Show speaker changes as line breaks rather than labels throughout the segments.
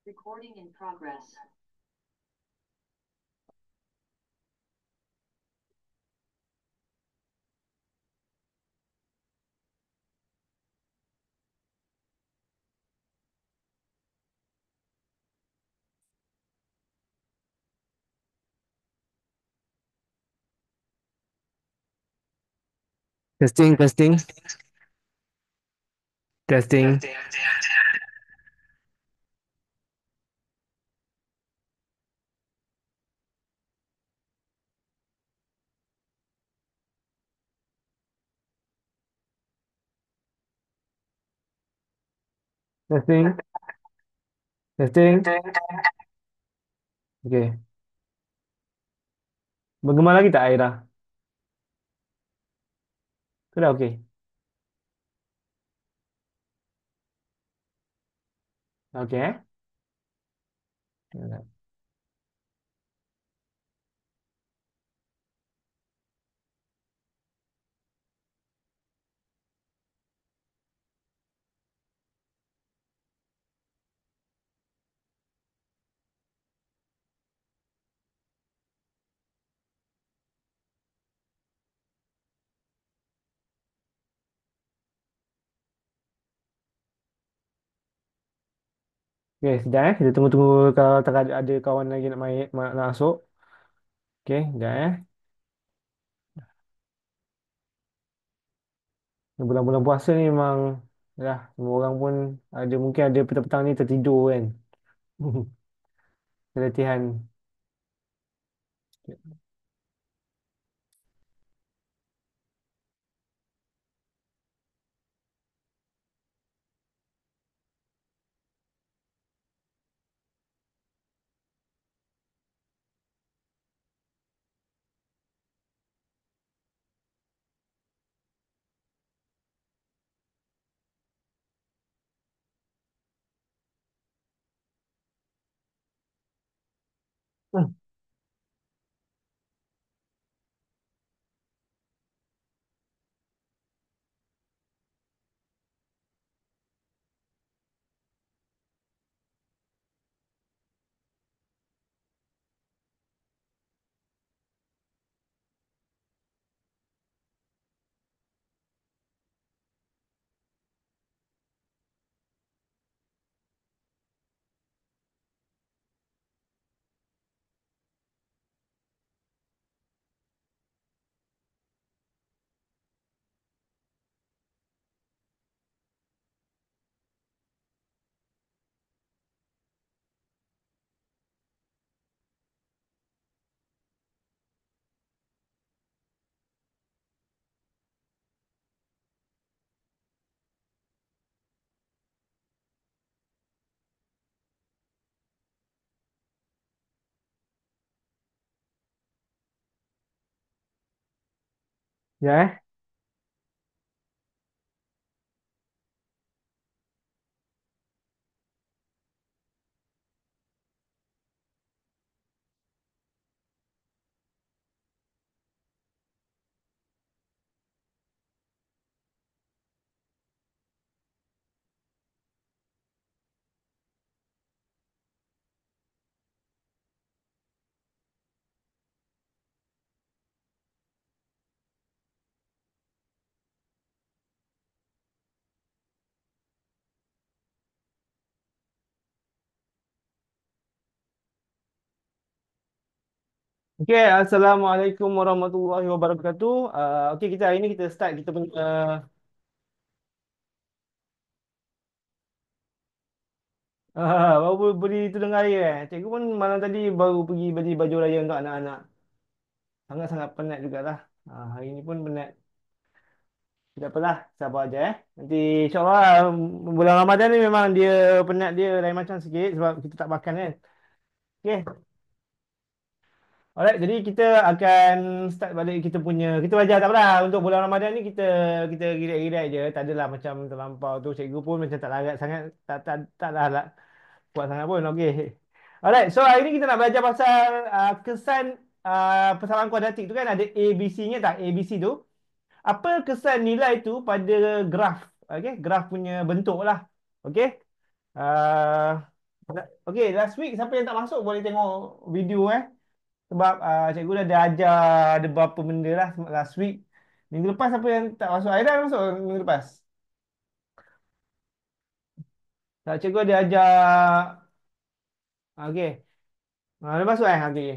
Recording in progress.
Testing, testing, testing, testing, testing. Okey. Bergema lagi tak Aira? Sudah okey. Okey Okey, sekejap Kita tunggu-tunggu kalau tak ada kawan lagi nak main nak masuk. Okey, sekejap Bulan-bulan puasa ni memang semua orang pun mungkin ada petang-petang ni tertidur kan. Keletihan. Hmm. Ya Okey, Assalamualaikum warahmatullahi wabarakatuh. Okey, kita hari ni kita start kita punya baru beli tudung air Cikgu pun malam tadi baru pergi beli baju raya untuk anak-anak. Sangat-sangat penat jugalah. Hari ni pun penat. Tidak apalah, sabar aja Nanti insyaAllah bulan Ramadan ni memang dia penat dia lain macam sikit sebab kita tak makan kan. Okey. Alright, jadi kita akan start balik kita belajar tak apalah untuk bulan Ramadan ni kita relax-relax je. Tak adalah macam terlampau tu cikgu pun macam tak larat sangat tak lah kuat sangat pun. Okey. Alright, so hari ni kita nak belajar pasal kesan persamaan kuadratik tu kan ada A, B, C-nya tak? A, B, C tu. Apa kesan nilai tu pada graf? Okey, graf punya bentuk lah. Okey. Uh, Okay, last week siapa yang tak masuk boleh tengok video sebab cikgu dah ajar ada beberapa benda lah last week. Minggu lepas siapa yang tak masuk? Aida masuk minggu lepas. Tak, cikgu ada ajar. Okay. Dia masuk okay.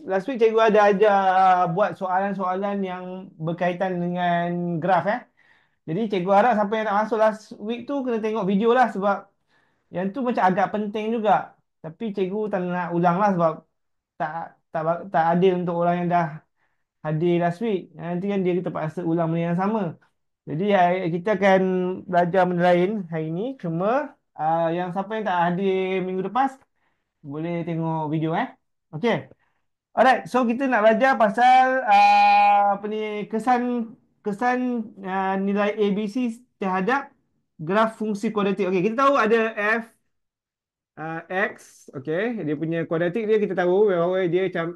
Last week cikgu ada ajar buat soalan-soalan yang berkaitan dengan graf Jadi cikgu harap siapa yang tak masuk last week tu kena tengok video lah sebab yang tu macam agak penting juga. Tapi cikgu tak nak ulang lah sebab tak tak tak adil untuk orang yang dah hadir last week. Nanti kan dia terpaksa ulang benda yang sama. Jadi kita akan belajar benda lain hari ni. Cuma yang siapa yang tak hadir minggu lepas boleh tengok video Okay. Alright, so kita nak belajar pasal apa ni kesan kesan nilai ABC terhadap graf fungsi kuadratik. Okey, kita tahu ada f x, okey, dia punya kuadratik dia kita tahu bahawa dia macam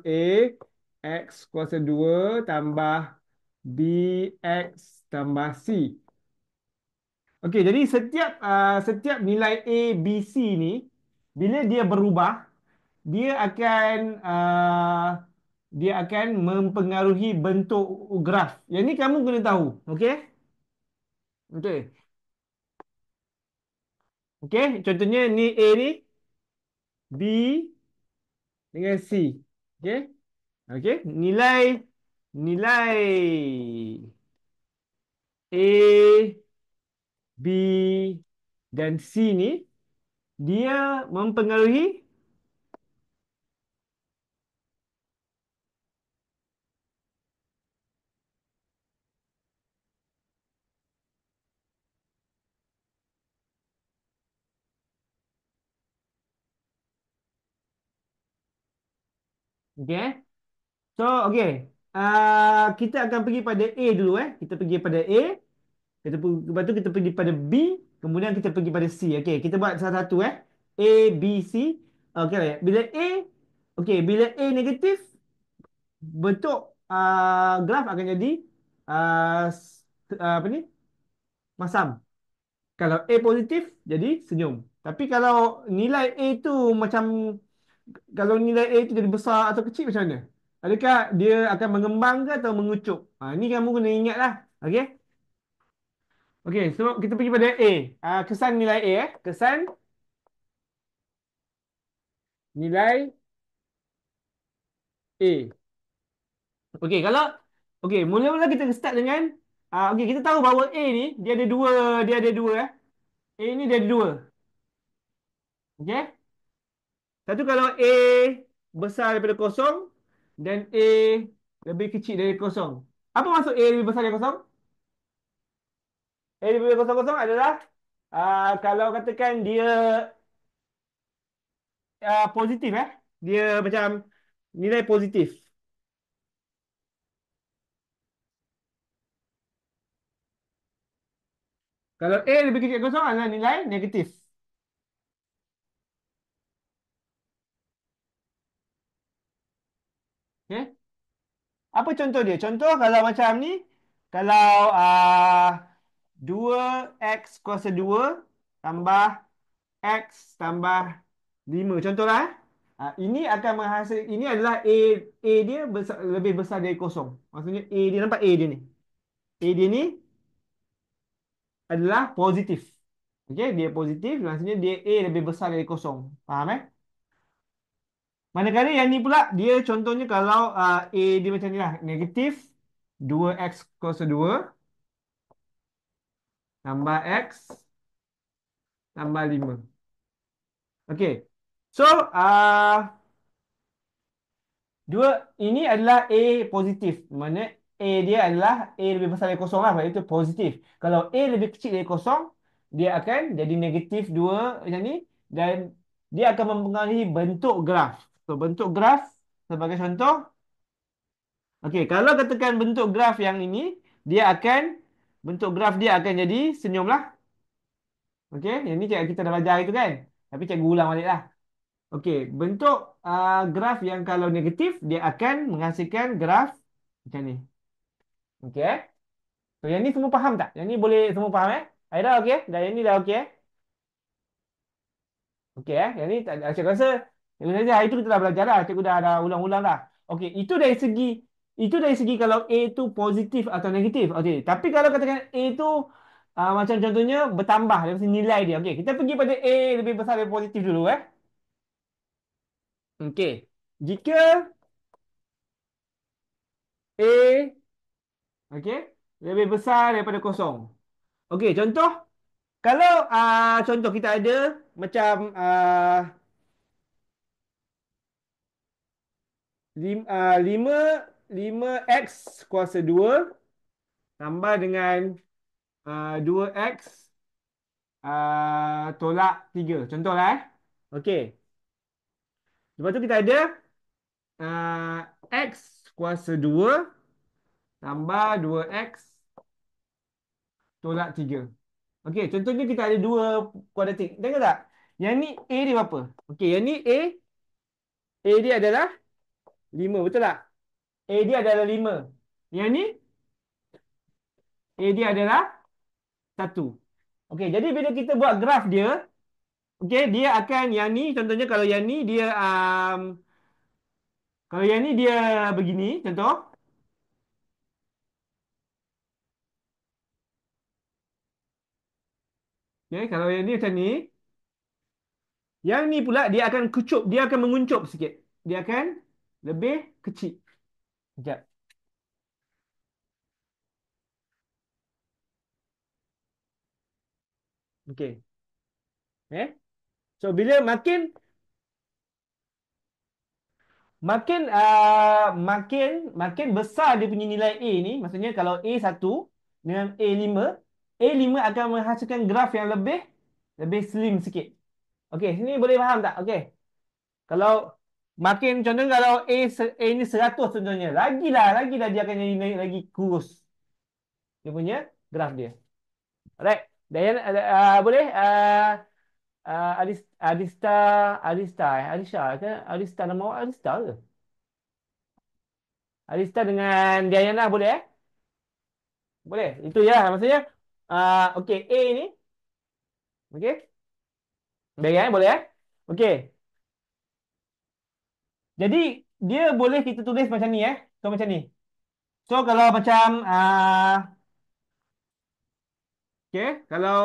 x kuasa 2 tambah bx tambah c. Okey, jadi setiap nilai A, B, C ni bila dia berubah dia akan mempengaruhi bentuk graf. Yang ni kamu kena tahu, okey? Okey. Okey, contohnya ni A ni, B dengan C. Okey? Okey, nilai A, B dan C ni dia mempengaruhi okey. So, okey. Kita akan pergi pada A dulu Kita pergi pada A, lepas tu kita pergi pada B, kemudian kita pergi pada C. Okey, kita buat satu-satu A, B, C. Okey, bila A negatif, bentuk graf akan jadi apa ni? Masam. Kalau A positif, jadi senyum. Tapi kalau nilai A tu macam kalau nilai A itu jadi besar atau kecil macam mana? Adakah dia akan mengembang ke atau mengucup? Ni kamu kena ingat lah. Okey? Okey, so kita pergi pada A. Kesan nilai A Kesan nilai A. Okey, mula-mula kita start dengan okey, kita tahu bahawa A ni dia ada dua A ni dia ada dua. Okey? Satu kalau A besar daripada kosong dan A lebih kecil dari kosong. Apa maksud A lebih besar dari kosong? A lebih besar dari kosong adalah kalau katakan dia positif Dia macam nilai positif. Kalau A lebih kecil dari kosong adalah nilai negatif. Okey? Apa contoh dia? Contoh kalau macam ni, kalau 2x kuasa 2 tambah x tambah 5. Contohlah ini akan menghasil ini adalah A dia lebih besar dari kosong. Maksudnya A dia nampak A dia ni. A dia ni adalah positif. Okey, dia positif maksudnya dia A lebih besar dari kosong. Faham Manakala yang ni pula dia contohnya kalau A dia macam ni lah, negatif 2x kuasa 2 tambah x tambah 5. Okey. So, dua ini adalah A positif. Mana A dia adalah A lebih besar dari kosong lah. Sebab itu positif. Kalau A lebih kecil dari kosong, dia akan jadi negatif 2 macam ni. Dan dia akan mempengaruhi bentuk graf. So, bentuk graf sebagai contoh. Okey, kalau katakan bentuk graf yang ini, bentuk graf dia akan jadi senyum lah. Okey, yang ni kita dah belajar itu kan. Tapi cikgu ulang balik lah. Okey, bentuk graf yang kalau negatif, dia akan menghasilkan graf macam ni. Okey So, yang ni semua faham tak? Yang ni boleh semua faham Aira okey? Dah yang ni dah okey eh? Okey eh. Yang ni tak ada saya rasa yang saja hari tu kita dah belajar dah. Cikgu dah ulang-ulang dah. Okey, itu dari segi kalau A tu positif atau negatif. Okey, tapi kalau katakan A tu macam contohnya bertambah dari segi nilai dia. Okey, kita pergi pada A lebih besar dari positif dulu eh. Okey. Jika A okey lebih besar daripada kosong. Okey, contoh kalau contoh kita ada macam 5 X kuasa 2 tambah dengan 2X tolak 3. Contohlah eh. Okey. Lepas tu kita ada uh, X kuasa 2 tambah 2X tolak 3. Okey, contohnya kita ada dua kuadratik. Tengok tak? Yang ni A dia berapa? Okey, yang ni A dia adalah 5, betul tak? A dia adalah 5. Yang ni A dia adalah 1. Okey, jadi bila kita buat graf dia, okey, dia akan yang ni contohnya kalau yang ni dia kalau yang ni dia begini, contoh. Okey, kalau yang ni macam ni, yang ni pula dia akan kecup, dia akan menguncup sikit. Dia akan lebih kecil. Sekejap. Okey. Eh? So bila makin besar dia punya nilai A ni, maksudnya kalau A1 dengan A5 akan menghasilkan graf yang lebih lebih slim sikit. Okey, sini boleh faham tak? Okey. Kalau makin contohnya kalau A ni 100 contohnya, lagilah dia akan jadi naik lagi kurus. Dia punya graf dia. Alright. Dayan boleh Adista Adista nama awak Adista ke? Adista dengan Diana boleh eh? Boleh. Itu ya maksudnya okey A ni okey. Dayan boleh eh? Okey. Jadi dia boleh kita tulis macam ni eh. So macam ni. So kalau macam okey, kalau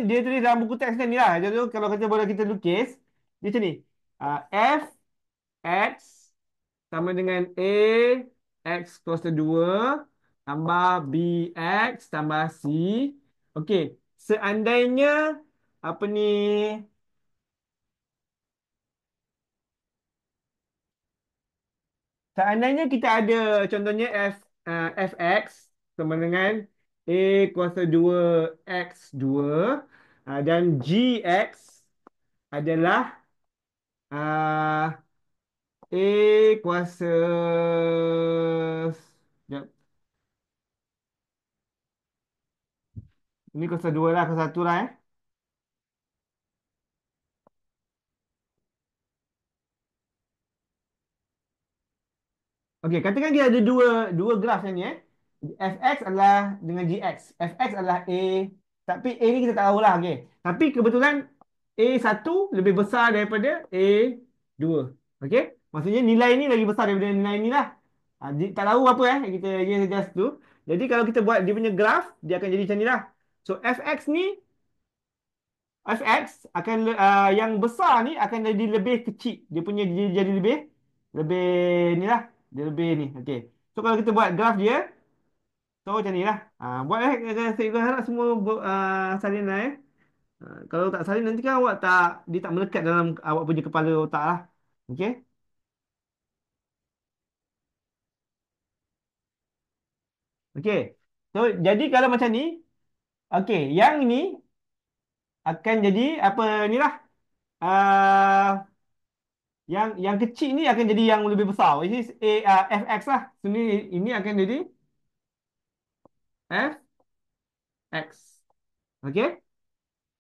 dia tulis dalam buku teks ni lah. Jadi kalau kita boleh kita lukis dia macam ni. F X sama dengan X kuasa 2 tambah BX tambah C. Okey, seandainya apa ni seandainya kita ada contohnya Fx sama dengan A kuasa 2 X2 dan Gx adalah uh, A kuasa Sekejap. Ini kuasa 2 lah, kuasa 1 lah eh. Okey, katakan kita ada dua dua graf yang ni eh. Fx adalah dengan Gx. Fx adalah A, tapi A ni kita tak tahulah okey. Tapi kebetulan A1 lebih besar daripada A2. Okey? Maksudnya nilai ni lagi besar daripada nilai ni lah. Tak tahu apa kita just tu. Jadi kalau kita buat dia punya graf, dia akan jadi macam ni lah. So Fx ni Fx akan yang besar ni akan jadi lebih kecil. Dia punya dia jadi lebih lebih ni lah. Dia lebih ni. Okey. So kalau kita buat graf dia, so macam ni lah. Buat saya harap semua salin lah eh. Kalau tak salin nanti kan awak tak dia tak melekat dalam awak punya kepala otak lah. Okey. Okey. So jadi kalau macam ni, okey, yang ni akan jadi apa ni lah. Uh, yang kecil ni akan jadi yang lebih besar. Which is Fx lah. So ini akan jadi Fx. Okey.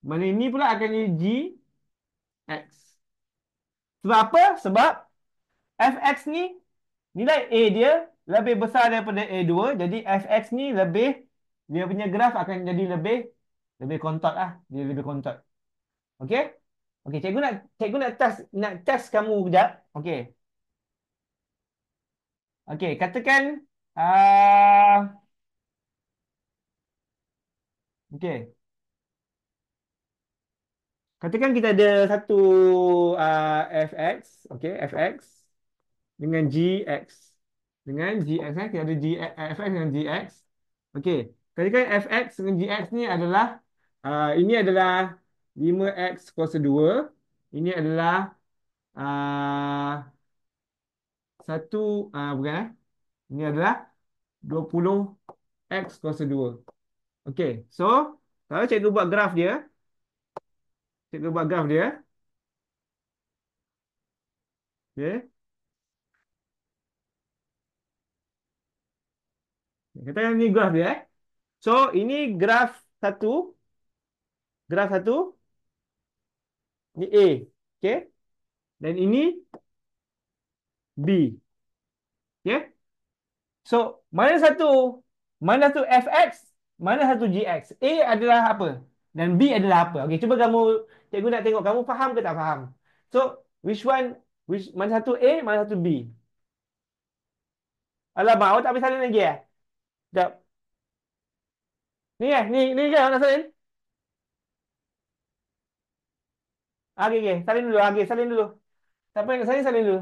Mana ini pula akan jadi Gx. Sebab apa? Sebab Fx ni nilai A dia lebih besar daripada A2. Jadi Fx ni lebih dia punya graf akan jadi lebih lebih kontot lah. Dia lebih kontot. Okey? Okey, cikgu nak test kamu kejap. Okey. Okey, katakan okey. Katakan kita ada satu fx, okey, fx dengan gx. Dengan gx kita ada fx dengan gx. Okey. Katakan fx dengan gx ni adalah ini adalah 5x kuasa 2. Ini adalah uh, satu bukan Ini adalah 20x kuasa 2. Okey. So, kalau cikgu buat graf dia, cikgu buat graf dia, okey. Katakan ni graf dia eh. So, ini satu, graf satu, ni A. Okey. Dan ini B. Okey. So, mana satu fx, mana satu gx. A adalah apa? Dan B adalah apa? Okey, cuba cikgu nak tengok kamu faham ke tak faham. So, mana satu A, mana satu B? Alamak, awak tak habis salin lagi eh? Sekejap. Ni ke awak nak salin? Okey. Salin dulu. Okey, salin dulu. Siapa yang nak salin, salin dulu.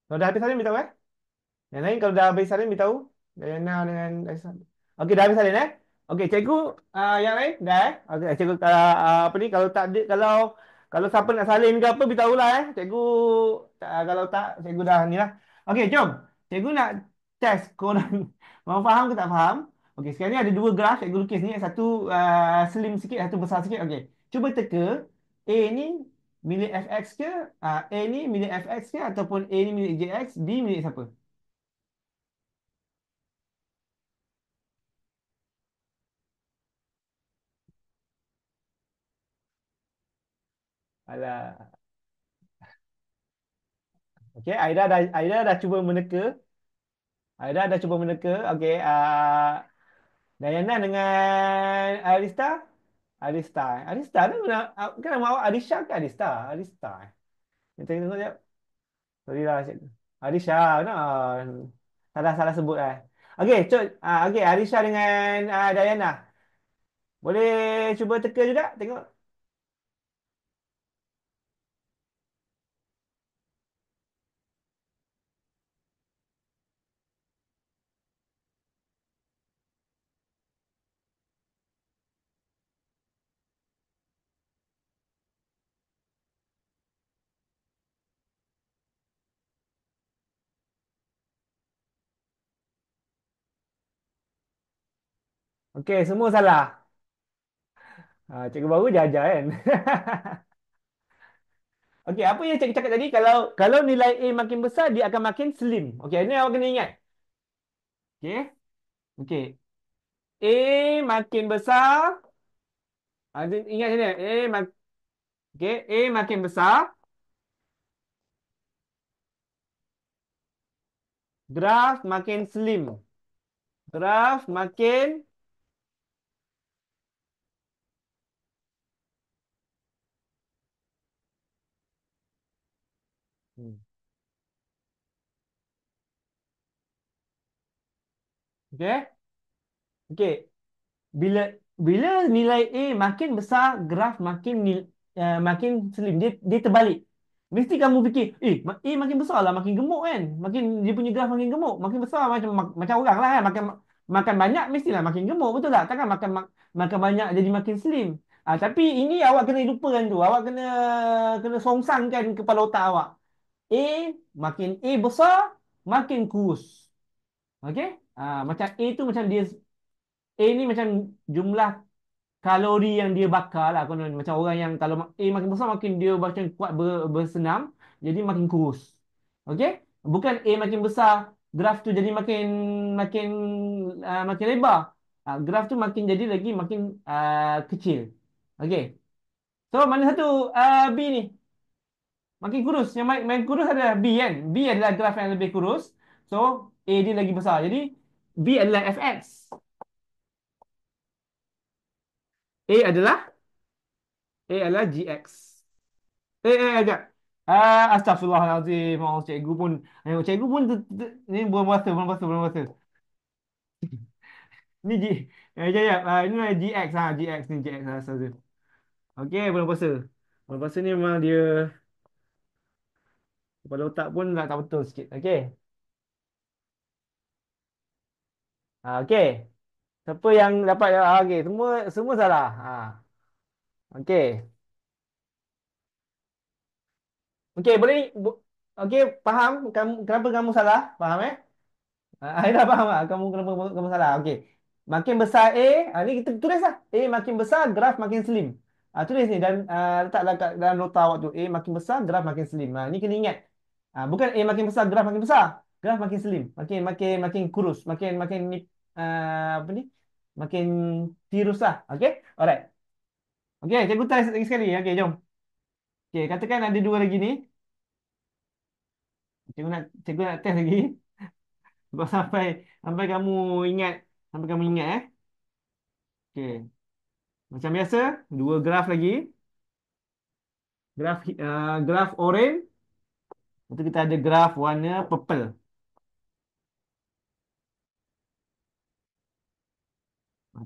Kalau dah habis salin, beritahu eh. Yang lain kalau dah habis salin, beritahu. Dayana dengan Aisyah. Okey, dah habis salin eh. Okey, cikgu yang lain dah eh. Okey, cikgu apa ni kalau tak ada kalau siapa nak salin ke apa beritahulah eh. Cikgu kalau tak cikgu dah ni lah. Okey, jom. Cikgu nak test korang mau faham ke tak faham. Okey, sekarang ni ada dua graf cikgu lukis ni. Satu slim sikit, satu besar sikit. Okey. Cuba teka A ni milik fx ke? A ni milik fx ke ataupun A ni milik jx, B milik siapa? Alah. Okey, Aida dah cuba meneka. Aida dah cuba meneka. Okey, Dayana dengan Arista ni kan nama awak Arisha ke Arista? Arista. Kita tengok sekejap. Sorry lah, cikgu. Arisha, no. Salah sebut lah. Okey, okey, Arisha dengan Dayana. Boleh cuba teka juga tengok. Okey, semua salah. Cikgu baru je ajar kan. Okey, apa yang cikgu cakap tadi? Kalau nilai A makin besar, dia akan makin slim. Okey, ini awak kena ingat. Okey. Okey. A makin besar. Ingat sini. Okey, A makin besar, graf makin slim. Graf makin Hmm. Okey. Okey. Bila bila nilai A makin besar, graf makin slim. Dia terbalik. Mesti kamu fikir, A makin besar lah, makin gemuk kan. Makin dia punya graf makin gemuk, makin besar macam orang lah kan. Makan banyak mestilah makin gemuk, betul tak? Takkan makan banyak jadi makin slim. Tapi ini awak kena lupakan tu. Awak kena kena songsangkan kepala otak awak. A makin A besar, makin kurus. Okey? Macam A tu macam A ni macam jumlah kalori yang dia bakar lah konon. Macam orang yang kalau A makin besar makin dia macam kuat bersenam, jadi makin kurus. Okey? Bukan A makin besar graf tu jadi makin makin makin lebar. Graf tu makin jadi lagi makin kecil. Okey. So mana satu B ni? Makin kurus. Yang main kurus adalah B kan? B adalah graf yang lebih kurus. So A dia lagi besar. Jadi B adalah fx. A adalah gx. Agak. Astagfirullahalazim. Oh, cikgu pun cikgu pun ni belum berasa. Ni G ya ya ini lah GX GX ni GX Astagfirullah. Okey, bulan puasa. Bulan puasa ni memang dia kepala otak pun tak betul sikit. Okey. Okey. Siapa yang dapat okey, semua semua salah. Okey. Okey, boleh okey, faham kamu kenapa kamu salah? Faham eh? Aida faham tak? Kamu salah. Okey. Makin besar A, ni kita tulis lah. A makin besar, graf makin slim. Tulis ni dan letaklah kat dalam nota awak tu. A makin besar, graf makin slim. Ni kena ingat. Bukan A makin besar, graf makin besar. Graf makin slim, makin makin makin kurus, makin makin ni apa ni? Makin tirus lah. Okey? Alright. Okey, cikgu test lagi sekali. Okey, jom. Okey, katakan ada dua lagi ni. Cikgu nak test lagi. Sampai sampai kamu ingat, eh. Okey. Macam biasa, dua graf lagi. Graf orange. Lepas tu kita ada graf warna purple.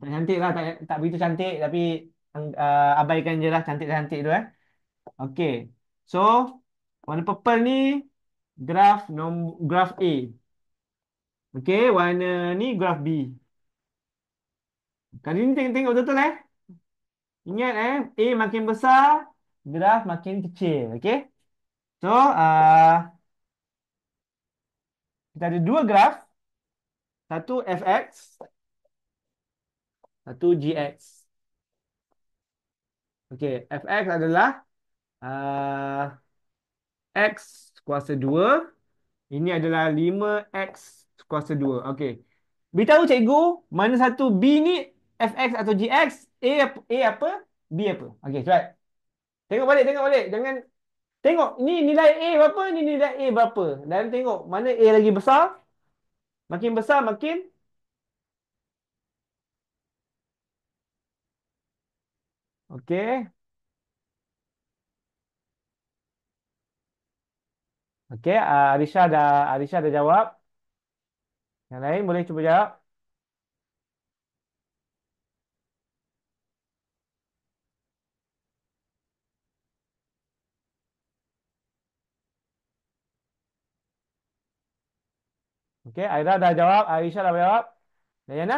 Tak cantik lah, tak begitu cantik. Tapi abaikan je lah cantik-cantik tu eh. Okey. So, warna purple ni graf A. Okey, warna ni graf B. Kali ni tengok betul-betul eh. Ingat A makin besar, graf makin kecil. Okey. So, kita ada dua graf. Satu fx, satu gx. Okey, fx adalah uh, x kuasa 2. Ini adalah 5x kuasa 2. Okey. Beritahu cikgu, mana satu B ni fx atau gx? A apa? B apa? Okey, cepat. Tengok balik. Jangan tengok ni nilai A berapa, ni nilai A berapa. Dan tengok mana A lagi besar. Makin besar makin okey. Okey, Arisha dah jawab. Yang lain boleh cuba jawab. Okey, Aira dah jawab, Aisyah dah jawab. Dayana?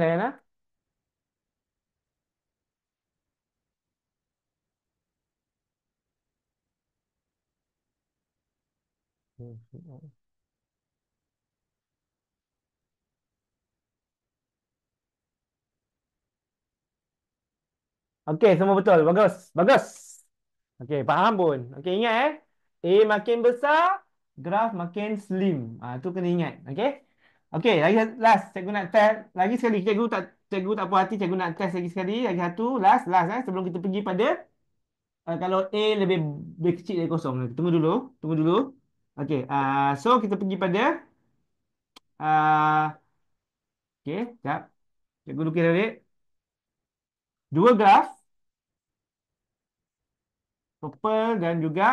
Dayana? Okey, semua betul. Bagus. Bagus. Okey, faham pun. Okey, ingat A makin besar, graf makin slim. Tu kena ingat. Okey? Okey, lagi last. Cikgu nak test lagi sekali. Cikgu tak puas hati. Cikgu nak test lagi sekali. Lagi satu. Last. Sebelum kita pergi pada kalau A lebih kecil dari kosong. Tunggu dulu. Okey. So, kita pergi pada uh, okey, sekejap. Cikgu lukis balik. Dua graf. Purple dan juga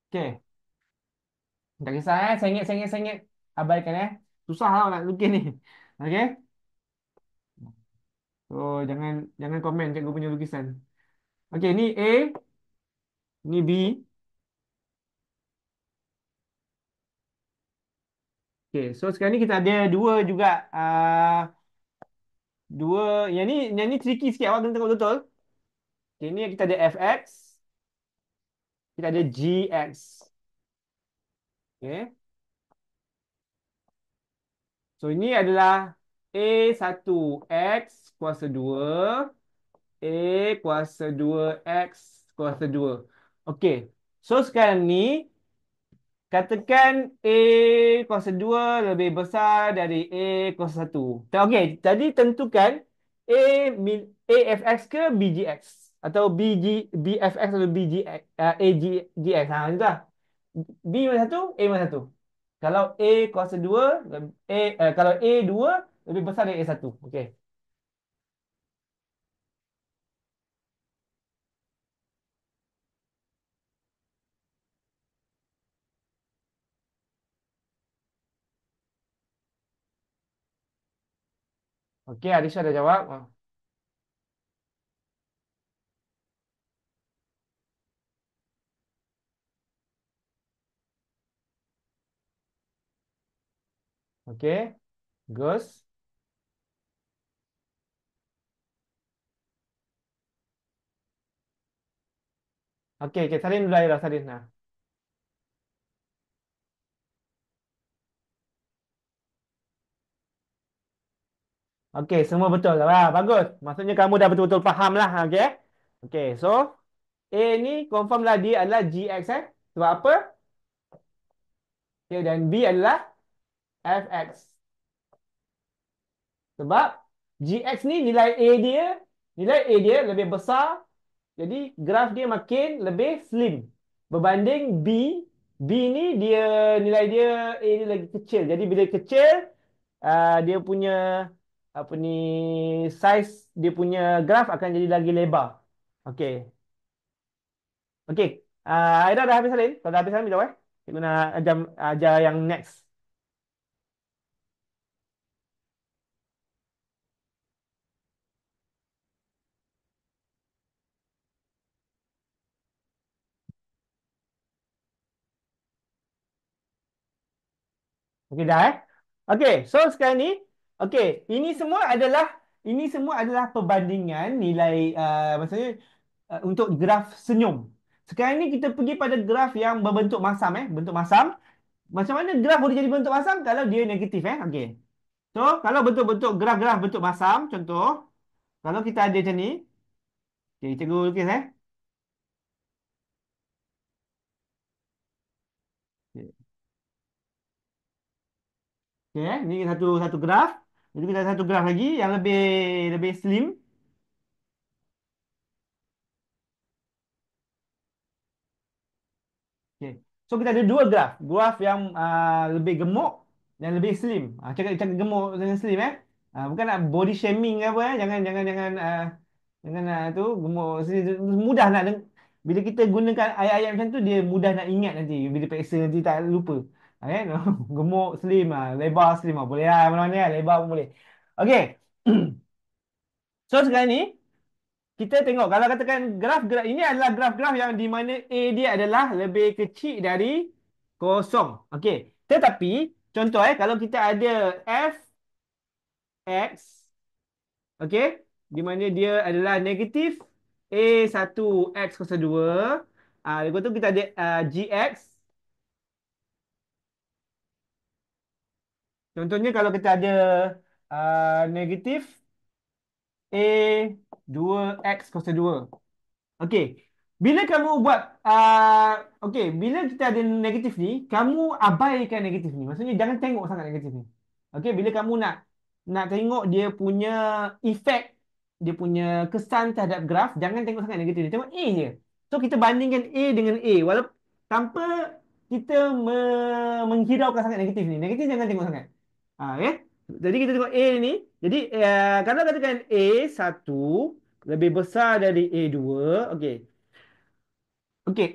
okey. Tak kisah Sengit. Abaikan Susah tau nak lukis ni. Okey. So jangan jangan komen cikgu punya lukisan. Okey, ni A, ni B. Okey, so sekarang ni kita ada dua juga dua yang ni tricky sikit, awak kena tengok betul. Okey, ni kita ada fx, kita ada gx. Okey. So ini adalah A1 X kuasa 2, A kuasa 2 X kuasa 2. Okey. So sekarang ni katakan A kuasa 2 lebih besar dari A kuasa 1. Okey, jadi tentukan A AFX ke BGX atau BFX atau AGX. Ha, itu lah. B mana satu, A mana satu. Kalau A kuasa 2, kalau A 2 lebih besar dari A 1. Okey. Okey, Arisha dah jawab. Okey. Gus. Okey, okey. Salin dulu lah, Salin. Nah. Okey, semua betul lah. Wah, bagus. Maksudnya kamu dah betul-betul faham lah. Okey. Okey, so A ni confirm lah dia adalah GX eh. Sebab apa? Okay, dan B adalah FX. Sebab GX ni nilai A dia lebih besar. Jadi graf dia makin lebih slim. Berbanding B, B ni nilai dia A dia lagi kecil. Jadi bila kecil, dia punya apa ni size dia punya graf akan jadi lagi lebar. Okey. Okey. Aida dah habis salin. Kalau dah habis salin, beritahu eh. Cikgu nak ajar yang next. Okey dah eh. Okey, so sekarang ni okey, ini semua adalah perbandingan nilai maksudnya untuk graf senyum. Sekarang ni kita pergi pada graf yang berbentuk masam eh, bentuk masam. Macam mana graf boleh jadi bentuk masam kalau dia negatif eh? Okey. So, kalau bentuk-bentuk graf-graf bentuk masam, contoh, kalau kita ada macam ni, okey, cikgu lukis eh. Okey, ni satu satu graf. Jadi kita ada satu graf lagi yang lebih lebih slim. Okay. So kita ada dua graf. Graf yang lebih gemuk dan lebih slim. Cakap cakap gemuk dengan slim eh. Bukan nak body shaming ke apa eh. Jangan tu gemuk slim. Mudah nak bila kita gunakan ayat-ayat macam tu dia mudah nak ingat nanti. Bila periksa nanti tak lupa. Eh? Gemuk slim lebar slim boleh lah mana-mana lah. Lebar pun boleh. Okay. So sekarang ni kita tengok kalau katakan graf-graf ini adalah graf-graf yang di mana A dia adalah lebih kecil dari kosong. Okey. Tetapi contoh kalau kita ada Fx, okey, di mana dia adalah negatif A1 X kuasa 2. Lepas tu kita ada Gx. Contohnya kalau kita ada negatif A2 X kuasa 2. Okey. Bila kamu buat okey, bila kita ada negatif ni, kamu abaikan negatif ni. Maksudnya jangan tengok sangat negatif ni. Okey, bila kamu nak tengok dia punya efek, dia punya kesan terhadap graf, jangan tengok sangat negatif ni. Tengok A je. So kita bandingkan A dengan A walaupun tanpa kita menghiraukan sangat negatif ni. Negatif jangan tengok sangat. Okay. Jadi kita tengok A ni. Jadi kalau katakan A1 lebih besar dari A2, okey. Okey,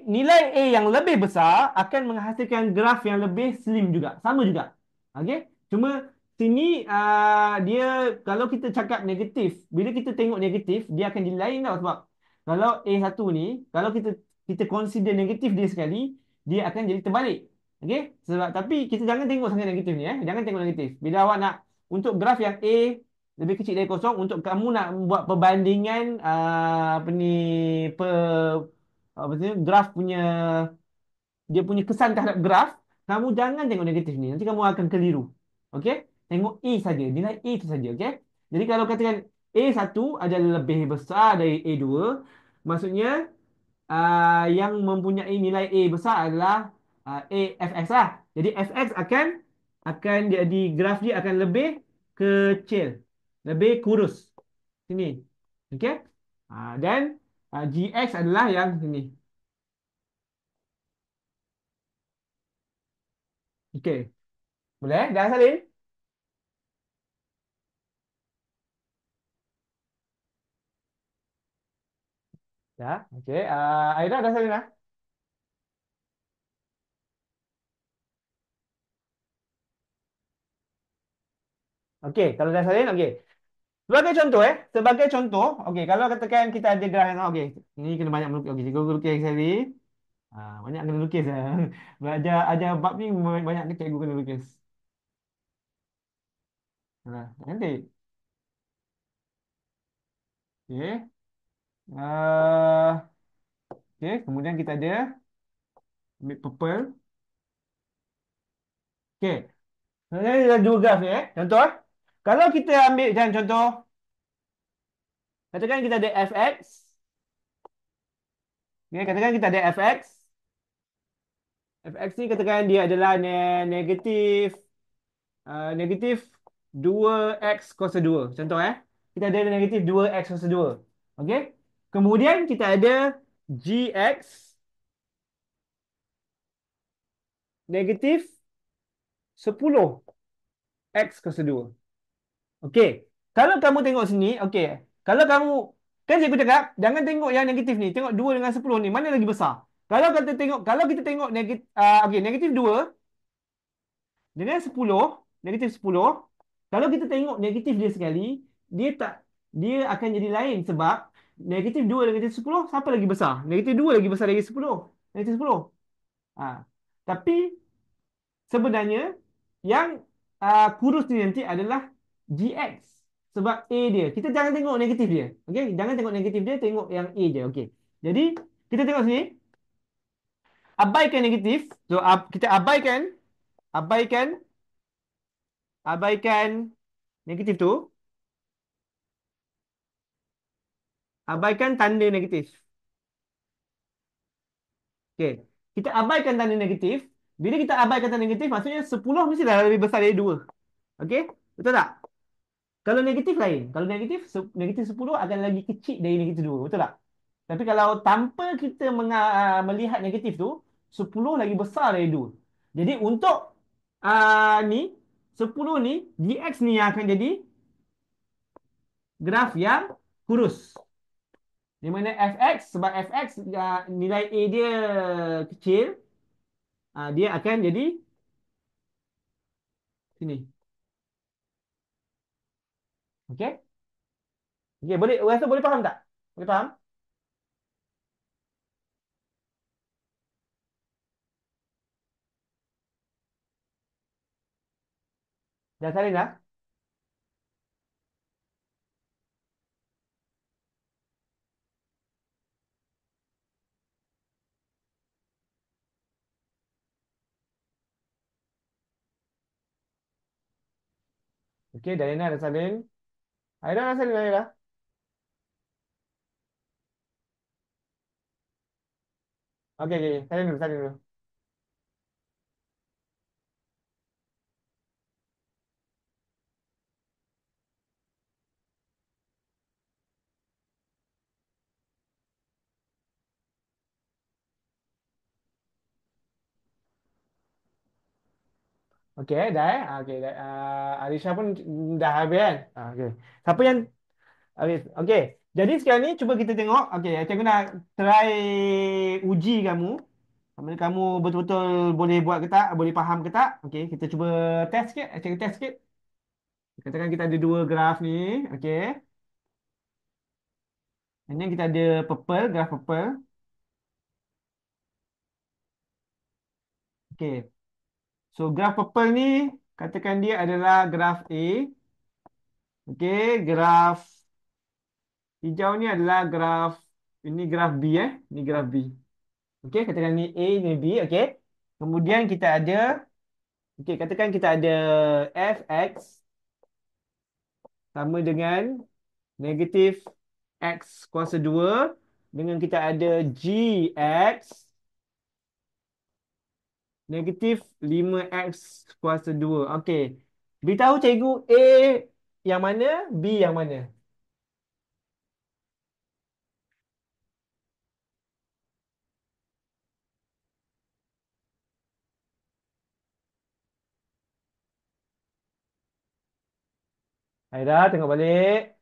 nilai A yang lebih besar akan menghasilkan graf yang lebih slim juga. Sama juga. Okey. Cuma sini dia kalau kita cakap negatif, bila kita tengok negatif, dia akan jadi lain tau sebab kalau A1 ni, kalau kita consider negatif dia sekali, dia akan jadi terbalik. Okey? Sebab tapi kita jangan tengok sangat negatif ni eh. Jangan tengok negatif. Bila awak nak untuk graf yang A lebih kecil dari kosong untuk kamu nak buat perbandingan apa ni apa tu graf punya dia punya kesan terhadap graf, kamu jangan tengok negatif ni. Nanti kamu akan keliru. Okey? Tengok A saja, nilai A itu saja, okey? Jadi kalau katakan A1 adalah lebih besar dari A2, maksudnya yang mempunyai nilai A besar adalah A fx lah. Jadi fx akan jadi graf dia akan lebih kecil, lebih kurus. Sini. Okey? Dan gx adalah yang sini. Okey. Boleh? Dah salin? Dah. Okey. Aira dah salin dah? Okey, kalau dah salin, okey. Sebagai contoh, okey, kalau katakan kita ada graf yang okey, ini kena banyak melukis. Okey, cikgu lukis sekali. Banyak kena lukis lah. Belajar ajar bab ni banyak ke cikgu kena lukis. Nanti. Okey. Uh, okey, kemudian kita ada ambil purple. Okey. Sebenarnya ada dua graf ni Contoh. Kalau kita ambil jangan contoh, katakan kita ada fx. Okey, katakan kita ada fx. Fx ni katakan dia adalah negatif negatif 2x kuasa 2. Contoh Kita ada negatif 2x kuasa 2. Okey. Kemudian kita ada gx negatif 10x kuasa 2. Okey. Kalau kamu tengok sini, okey. Kalau kamu kan cikgu cakap, jangan tengok yang negatif ni. Tengok 2 dengan 10 ni, mana lagi besar? Kalau kita tengok negatif okey, negatif 2 dengan 10, negatif 10, kalau kita tengok negatif dia sekali, dia tak dia akan jadi lain sebab negatif 2 dan negatif 10 siapa lagi besar? Negatif 2 lagi besar dari 10. Negatif 10. Ah. Tapi sebenarnya yang kurus ni nanti adalah GX sebab A dia. Kita jangan tengok negatif dia. Okey, jangan tengok negatif dia, tengok yang A je. Okey. Jadi kita tengok sini, abaikan negatif. So kita abaikan abaikan negatif tu, abaikan tanda negatif. Okey. Kita abaikan tanda negatif. Bila kita abaikan tanda negatif, maksudnya 10 mestilah lebih besar dari 2. Okey? Betul tak? Kalau negatif lain. Kalau negatif 10 akan lagi kecil dari negatif 2. Betul tak? Tapi kalau tanpa kita melihat negatif tu, 10 lagi besar dari 2. Jadi untuk ni, 10 ni, GX ni yang akan jadi graf yang kurus. Di mana fx, sebab fx nilai A dia kecil, dia akan jadi sini. Okey? Okey, rasa boleh faham tak? Boleh faham? Dah salin dah? Okey, Dayana dah salin. Aira dah salin, Aira. Okey, okey. Salin dulu, salin dulu. Okey, dah Okey, dah. Alisha pun dah habis kan? Okey. Siapa yang okey, okey. Jadi sekarang ni cuba kita tengok. Okey, cikgu nak try uji kamu. Sama ada kamu betul-betul boleh buat ke tak, boleh faham ke tak. Okey, kita cuba test sikit. Cikgu test sikit. Katakan kita ada dua graf ni. Okey. Ini kita ada purple, graf purple. Okey. So graf purple ni katakan dia adalah graf A. Okey, graf hijau ni adalah graf ini graf B Ini graf B. Okey, katakan ni A ni B, okey. Kemudian kita ada Okey, katakan kita ada fx sama dengan negatif x kuasa 2 dengan kita ada gx negatif 5x kuasa 2. Okey. Beritahu cikgu A yang mana, B yang mana. Aira, tengok balik.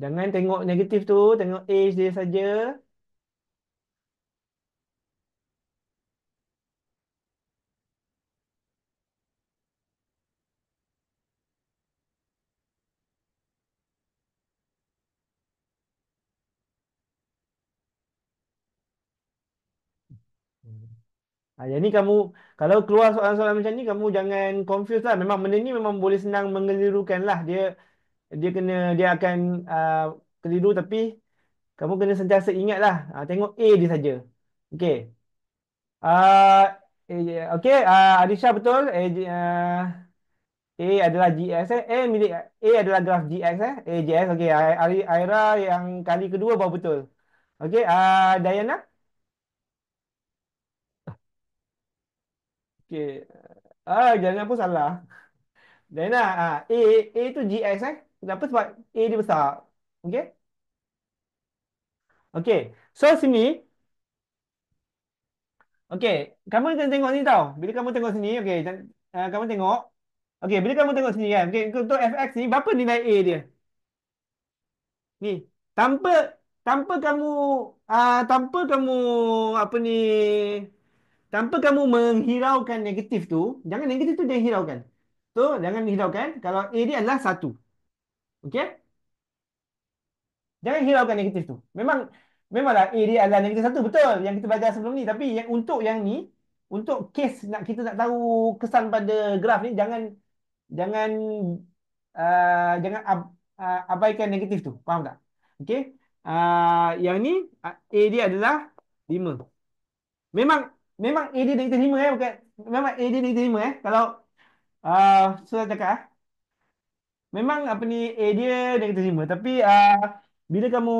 Jangan tengok negatif tu, tengok A dia saja. Yang ni kamu, kalau keluar soalan-soalan macam ni, kamu jangan confuse lah. Memang benda ni memang boleh senang mengelirukan lah. Dia akan keliru, tapi kamu kena sentiasa ingat lah. Tengok A dia saja. Okey. Uh, Okey, Alisha betul. A adalah GX milik A adalah graf GX GX. Okey, Aira yang kali kedua baru betul. Okey, Diana. Okey. Diana pun salah. Diana, A tu GX Kenapa? Sebab A dia besar. Okey. Okey. So sini, okey, kamu kena tengok ni tau. Bila kamu tengok sini, okey, kamu tengok. Okey, bila kamu tengok sini kan. Okey, untuk fx ni berapa nilai A dia? Ni, tanpa tanpa kamu apa ni tanpa kamu menghiraukan negatif tu, jangan negatif tu jangan hiraukan. So, jangan hiraukan kalau A dia adalah satu. Okey? Jangan hiraukan negatif tu. Memanglah A dia adalah negatif satu, betul yang kita belajar sebelum ni, tapi untuk yang ni, untuk kes kita nak tahu kesan pada graf ni, jangan abaikan negatif tu. Faham tak? Okey. Yang ni A dia adalah 5. Memang memang A dia negatif 5 bukan. Memang A dia negatif 5 Kalau sudah cakap memang apa ni A dia negatif 5, tapi bila kamu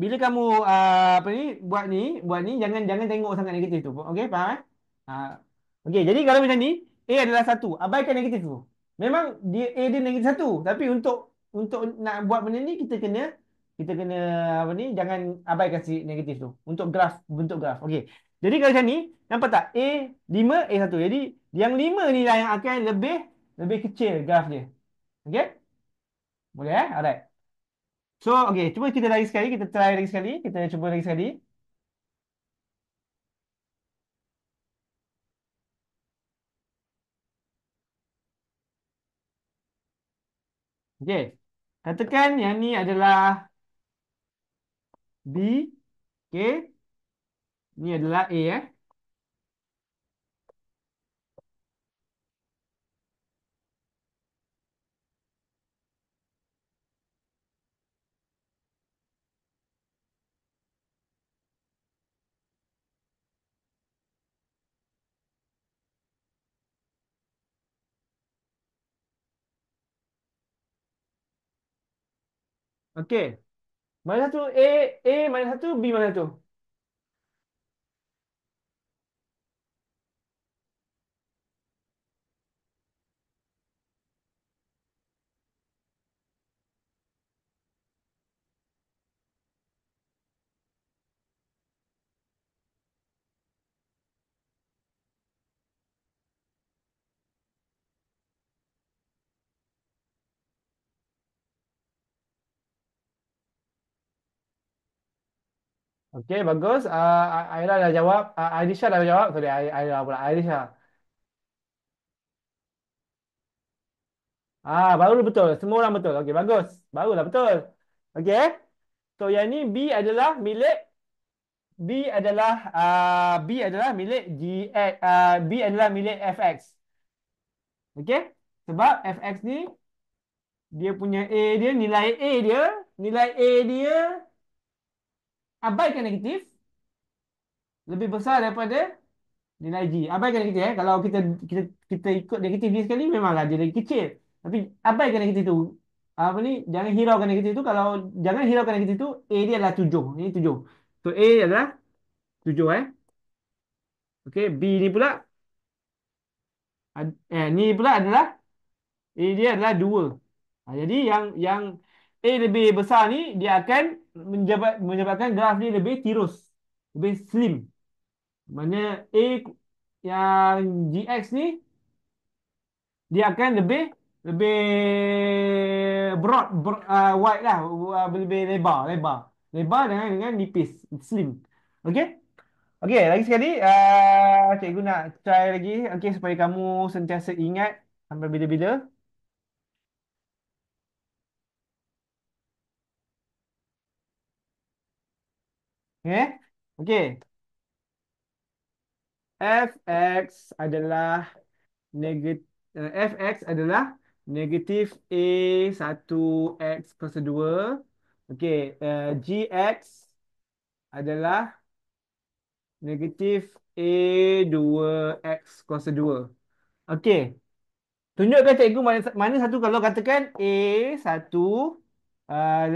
bila kamu apa ni buat ni jangan jangan tengok sangat negatif tu. Okey, faham Ah, okey, jadi kalau macam ni A adalah satu, abaikan negatif tu. Memang A dia negatif satu, tapi untuk nak buat benda ni kita kena apa ni jangan abaikan si negatif tu untuk graf, bentuk graf. Okey. Jadi kalau macam ni, nampak tak? A 5 A satu. Jadi yang 5 ni lah yang akan lebih lebih kecil graf dia. Okey? Boleh Alright. So, okey, cuba kita lagi sekali, kita try lagi sekali, kita cuba lagi sekali. Okey. Katakan yang ni adalah B, okey. Ni adalah A Okey. Mana satu A, mana satu B, mana satu? Okey, bagus. Aira dah jawab. Aisyah dah jawab. Sorry, Aira pula. Aisyah. Baru betul. Semua orang betul. Okey, bagus. Barulah betul. Okey. So, yang ni B adalah milik B adalah milik fx. Okey? Sebab fx ni dia punya nilai A dia abaikan negatif. lebih besar daripada nilai G. Abaikan negatif Kalau kita kita ikut negatif ni sekali memanglah dia lagi kecil. Tapi abaikan negatif tu. Apa ni? Jangan hiraukan negatif tu. Kalau jangan hiraukan negatif tu, A dia adalah 7. Ini 7. So A adalah 7 Okey, B ni pula ni pula adalah A dia adalah 2. Jadi yang A lebih besar ni dia akan menyebabkan graf ni lebih tirus, lebih slim. Mana A yang GX ni dia akan lebih lebih wide lah, lebih lebar, lebar dengan nipis, slim. Okey. Okey, lagi sekali cikgu nak try lagi okey supaya kamu sentiasa ingat sampai bila-bila. Okey. Okey. Fx adalah negatif Fx adalah negatif A1 X kuasa 2. Okey, Gx adalah negatif A2 X kuasa 2. Okey, tunjukkan cikgu mana satu kalau katakan A1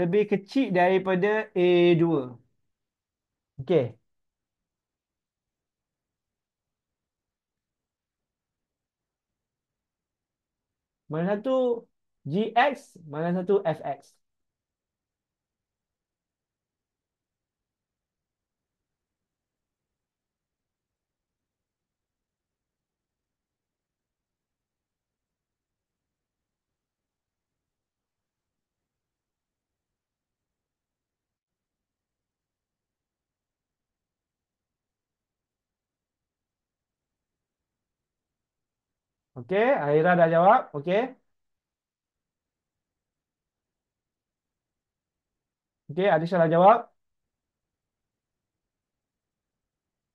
lebih kecil daripada A2. Okey, mana satu Gx, mana satu Fx. Okey, Aira dah jawab. Okey. Okey, Adisha dah jawab.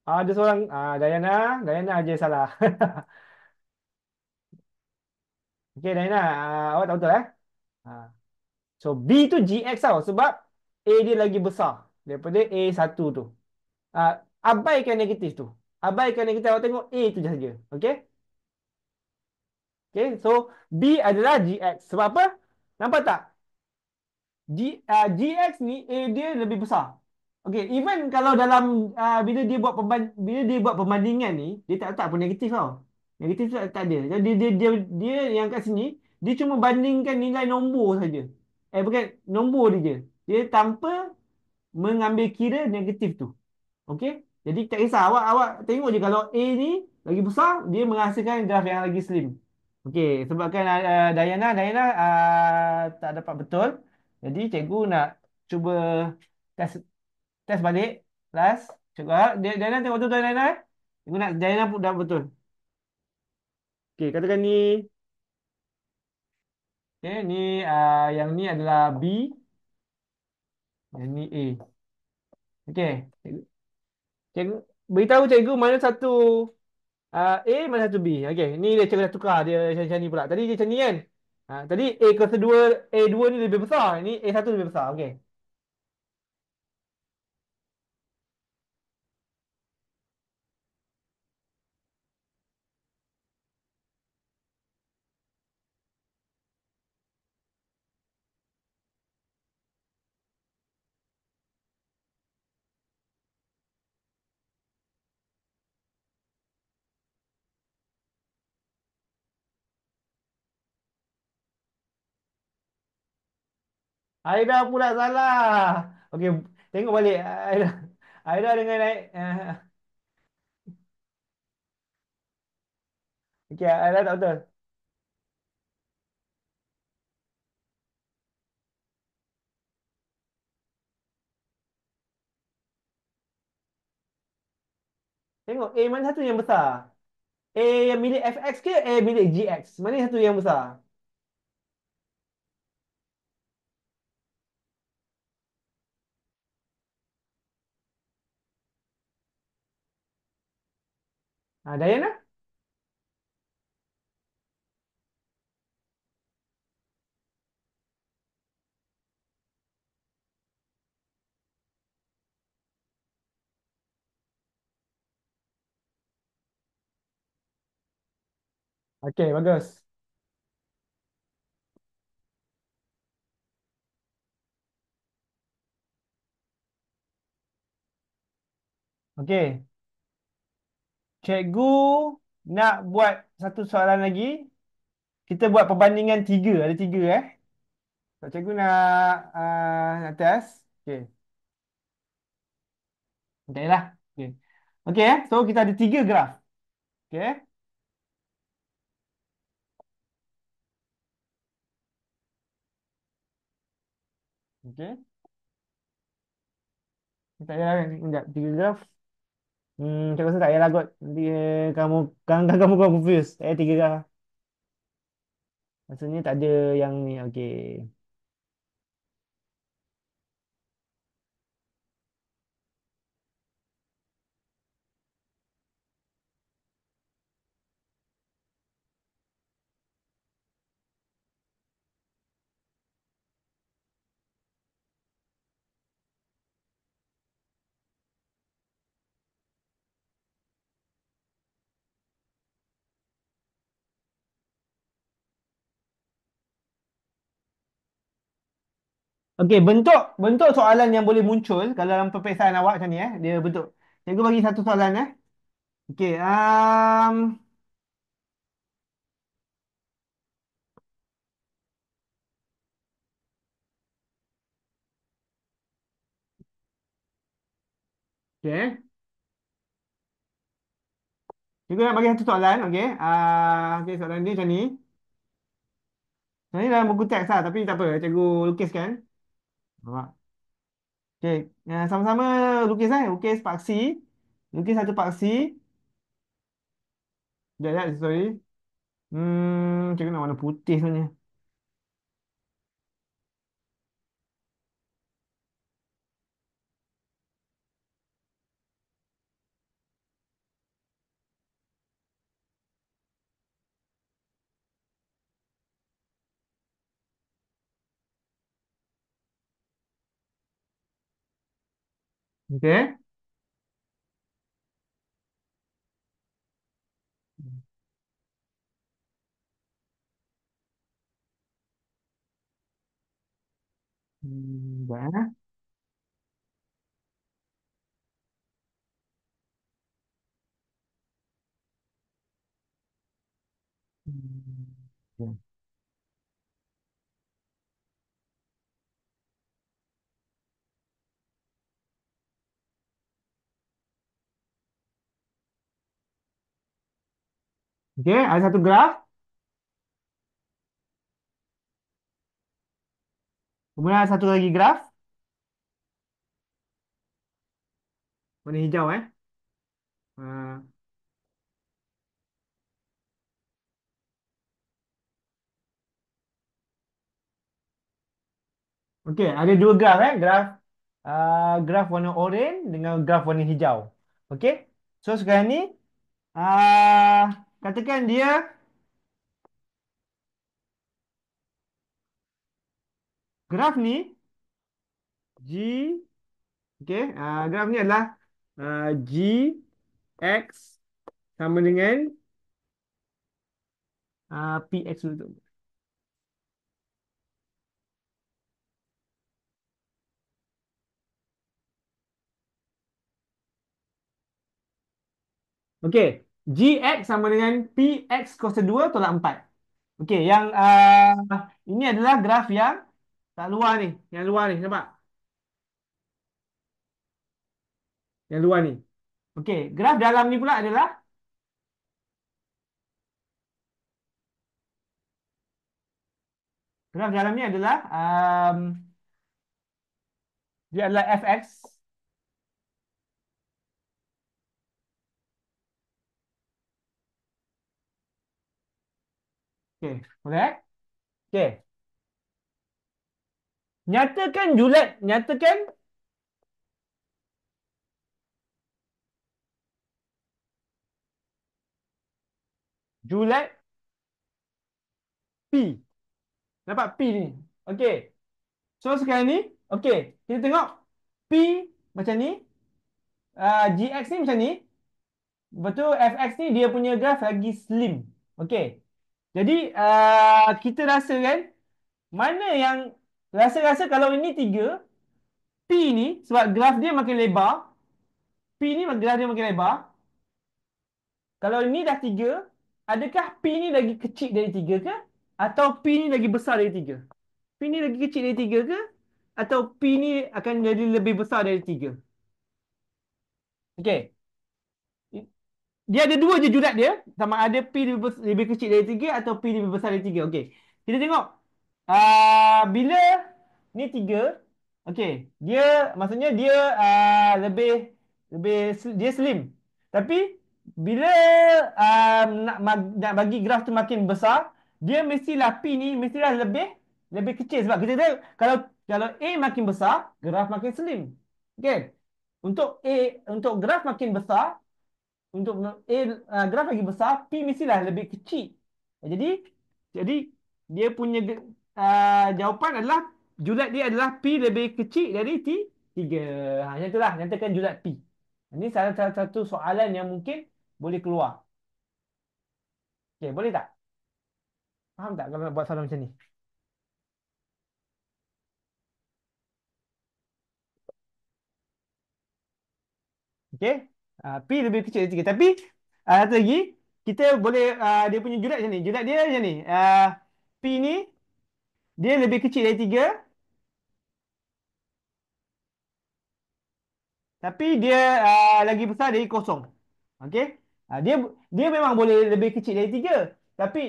Ada seorang Dayana aja salah. Okey, Dayana, awak tak betul Ah. So B tu GX tau sebab A dia lagi besar daripada A1 tu. Ah, abaikan negatif tu. Abaikan negatif, awak tengok A tu je saja. Okey? Okey, so B adalah GX. Sebab apa? Nampak tak? GX ni A dia lebih besar. Okey, even kalau dalam bila dia buat perbandingan ni, dia tak letak pun negatif tau. Negatif tu tak ada. Jadi dia yang kat sini, dia cuma bandingkan nilai nombor saja. Bukan nombor dia je. Dia tanpa mengambil kira negatif tu. Okey? Jadi tak kisah awak awak tengok je kalau A ni lagi besar, dia menghasilkan graf yang lagi slim. Okey, sebabkan Dayana tak dapat betul. Jadi cikgu nak cuba test test balik. Last. Cikgu harap Dayana tengok betul Dayana. Cikgu nak Dayana pun dah betul. Okey, katakan ni. Okey, ni yang ni adalah B, yang ni A. Okey. Cikgu beritahu cikgu mana satu A mana satu B. Okey, ni dia cikgu dah tukar dia macam ni pula. Tadi dia macam ni kan. Tadi A kuasa 2, A2 ni lebih besar. Ini A1 lebih besar. Okey. Aida pula salah. Okey, tengok balik Aida. Aida dengan naik okey, Aida tak betul. Tengok A mana satu yang besar? A yang milik FX ke A milik GX? Mana satu yang besar? Dayana? Okey, bagus. Okey. Cikgu nak buat satu soalan lagi. Kita buat perbandingan tiga. Ada tiga eh. So, cikgu nak test. Okey. Okey lah. Okey. Okey So, kita ada tiga graf. Okey. Okey. Tak payah kan? Sekejap. Tiga graf. Saya rasa tak payah lah kot. Nanti kamu confused. Tiga graf. Maksudnya tak ada yang ni. Okey. Okey, bentuk bentuk soalan yang boleh muncul kalau dalam peperiksaan awak macam ni dia bentuk. Cikgu bagi satu soalan eh. Okey, okey. Cikgu nak bagi satu soalan, okey. Okey, soalan dia macam ni. Soalan ni dalam buku teks lah, tapi tak apa, cikgu lukiskan. Nampak? Okey, sama-sama lukis lukis paksi. Lukis satu paksi. Sekejap, sorry. Cikgu nak warna putih sebenarnya. Okey. Sekejap, Hmm. Okey, ada satu graf. Kemudian ada satu lagi graf. Warna hijau Ah, Okey, ada dua graf graf warna oranye dengan graf warna hijau. Okey. So sekarang ni katakan dia graf ni G okey, graf ni adalah G X sama dengan PX dulu. Okey, GX sama dengan PX kuasa 2 tolak 4. Okey, yang ini adalah graf yang tak luar ni, yang luar ni, nampak? Yang luar ni. Okey, graf dalam ni pula adalah graf dalam ni adalah dia adalah fx. Okey, boleh? Okey. Nyatakan julat P. Nampak P ni. Okey. So sekarang ni, okey, kita tengok P macam ni, GX ni macam ni. Betul fx ni dia punya graf lagi slim. Okey. Jadi kita rasa kan mana yang rasa-rasa kalau ini 3, P ni sebab graf dia makin lebar, P ni graf dia makin lebar. Kalau ini dah 3, adakah P ni lagi kecil dari 3 ke? Atau P ni lagi besar dari 3? P ni lagi kecil dari 3 ke? Atau P ni akan jadi lebih besar dari 3? Okey. Dia ada dua je jurat dia. Sama ada P lebih kecil dari 3 atau P lebih besar dari 3. Okey. Kita tengok. Bila ni 3. Okey. Dia maksudnya dia lebih dia slim. Tapi bila nak bagi graf tu makin besar, dia mestilah P ni mestilah lebih kecil sebab kita tahu kalau A makin besar, graf makin slim. Okey. Untuk graf makin besar, untuk graf lagi besar, P mestilah lebih kecil. Jadi dia punya jawapan adalah julat dia adalah P lebih kecil dari T3. Macam itulah nyatakan julat P. Ini salah satu soalan yang mungkin boleh keluar. Okey, boleh tak? Faham tak kalau nak buat soalan macam ni? Okey. P lebih kecil dari 3. Tapi satu lagi, kita boleh dia punya julat macam ni. Julat dia macam ni. P ni dia lebih kecil dari 3. Tapi dia lagi besar dari kosong. Okey. Dia dia memang boleh lebih kecil dari 3. Tapi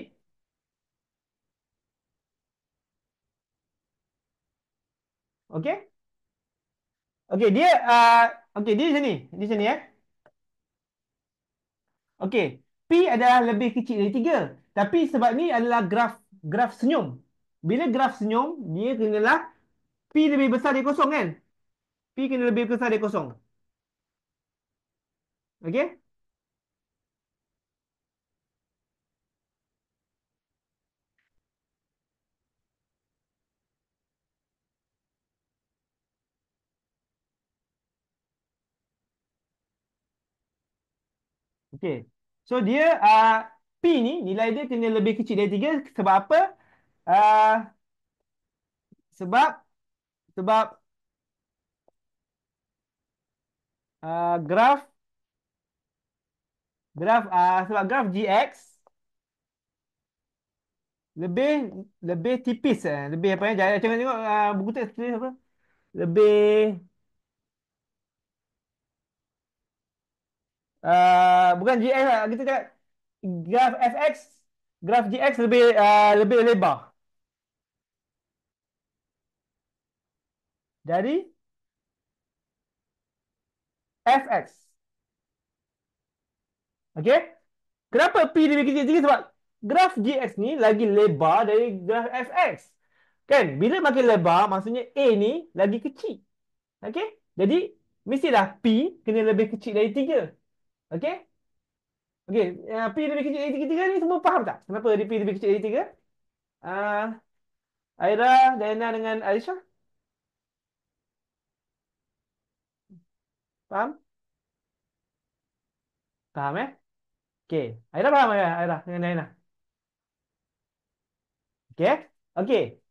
okey. Okey, okey dia macam ni. Dia macam ni Okey. P adalah lebih kecil dari 3. Tapi sebab ni adalah graf graf senyum. Bila graf senyum, dia kenalah P lebih besar dari kosong kan? P kena lebih besar dari kosong. Okey? Okey. So dia P ni nilai dia kena lebih kecil dari 3 sebab apa? Uh, sebab sebab graf sebab graf GX lebih lebih tipis lebih apa ya jangan tengok buku teks tulis apa lebih bukan GX lah kita cakap graf FX graf GX lebih lebar dari FX. Okey, kenapa P lebih kecil sikit sebab graf GX ni lagi lebar dari graf FX kan. Bila makin lebar maksudnya A ni lagi kecil. Okey, jadi mestilah P kena lebih kecil dari 3. Okey. Okey, P lebih kecil dari 3 ni semua faham tak? Kenapa dia P lebih kecil dari 3? Uh, Aira, Diana dengan Aisyah, faham? Faham Okey. Aira faham ya? Aira dengan Diana. Okey. Okey.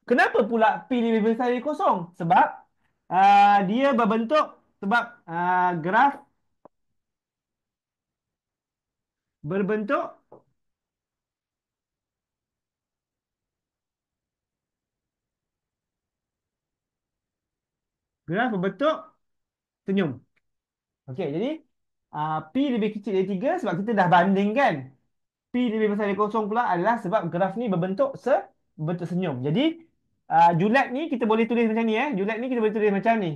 Kenapa pula P lebih besar dari kosong? Sebab dia berbentuk sebab berbentuk graf berbentuk senyum. Okey, jadi P lebih kecil dari 3 sebab kita dah bandingkan. P lebih besar dari kosong pula adalah sebab graf ni berbentuk senyum. Jadi julat ni kita boleh tulis macam ni Julat ni kita boleh tulis macam ni.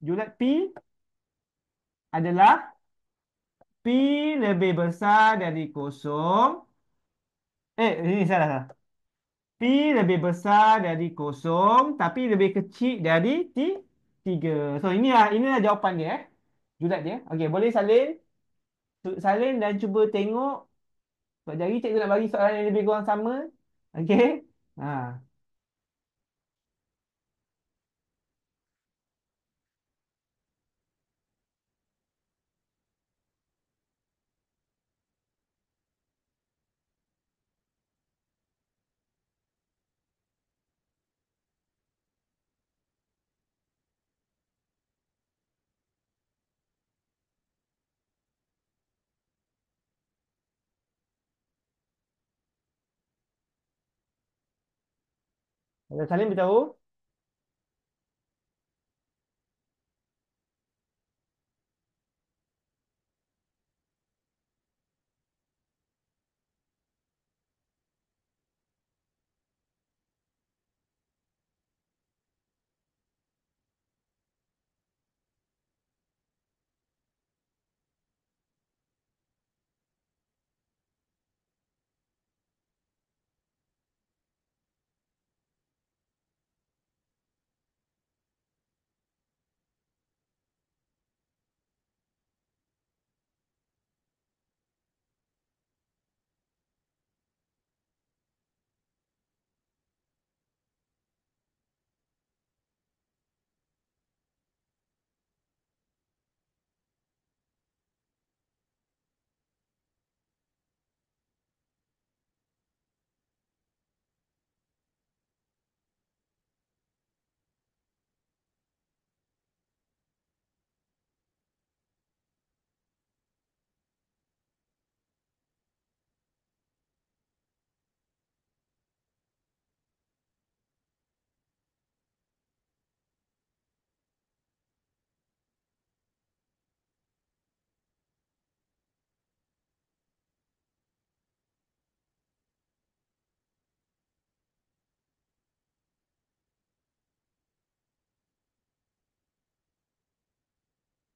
Julat P adalah P lebih besar dari kosong. Ini salah, salah. P lebih besar dari kosong tapi lebih kecil dari 3. So inilah jawapan dia Julat dia. Okey, boleh salin dan cuba tengok. Sebab jari cikgu nak bagi soalan yang lebih kurang sama. Okey. Ha. Salim beritahu.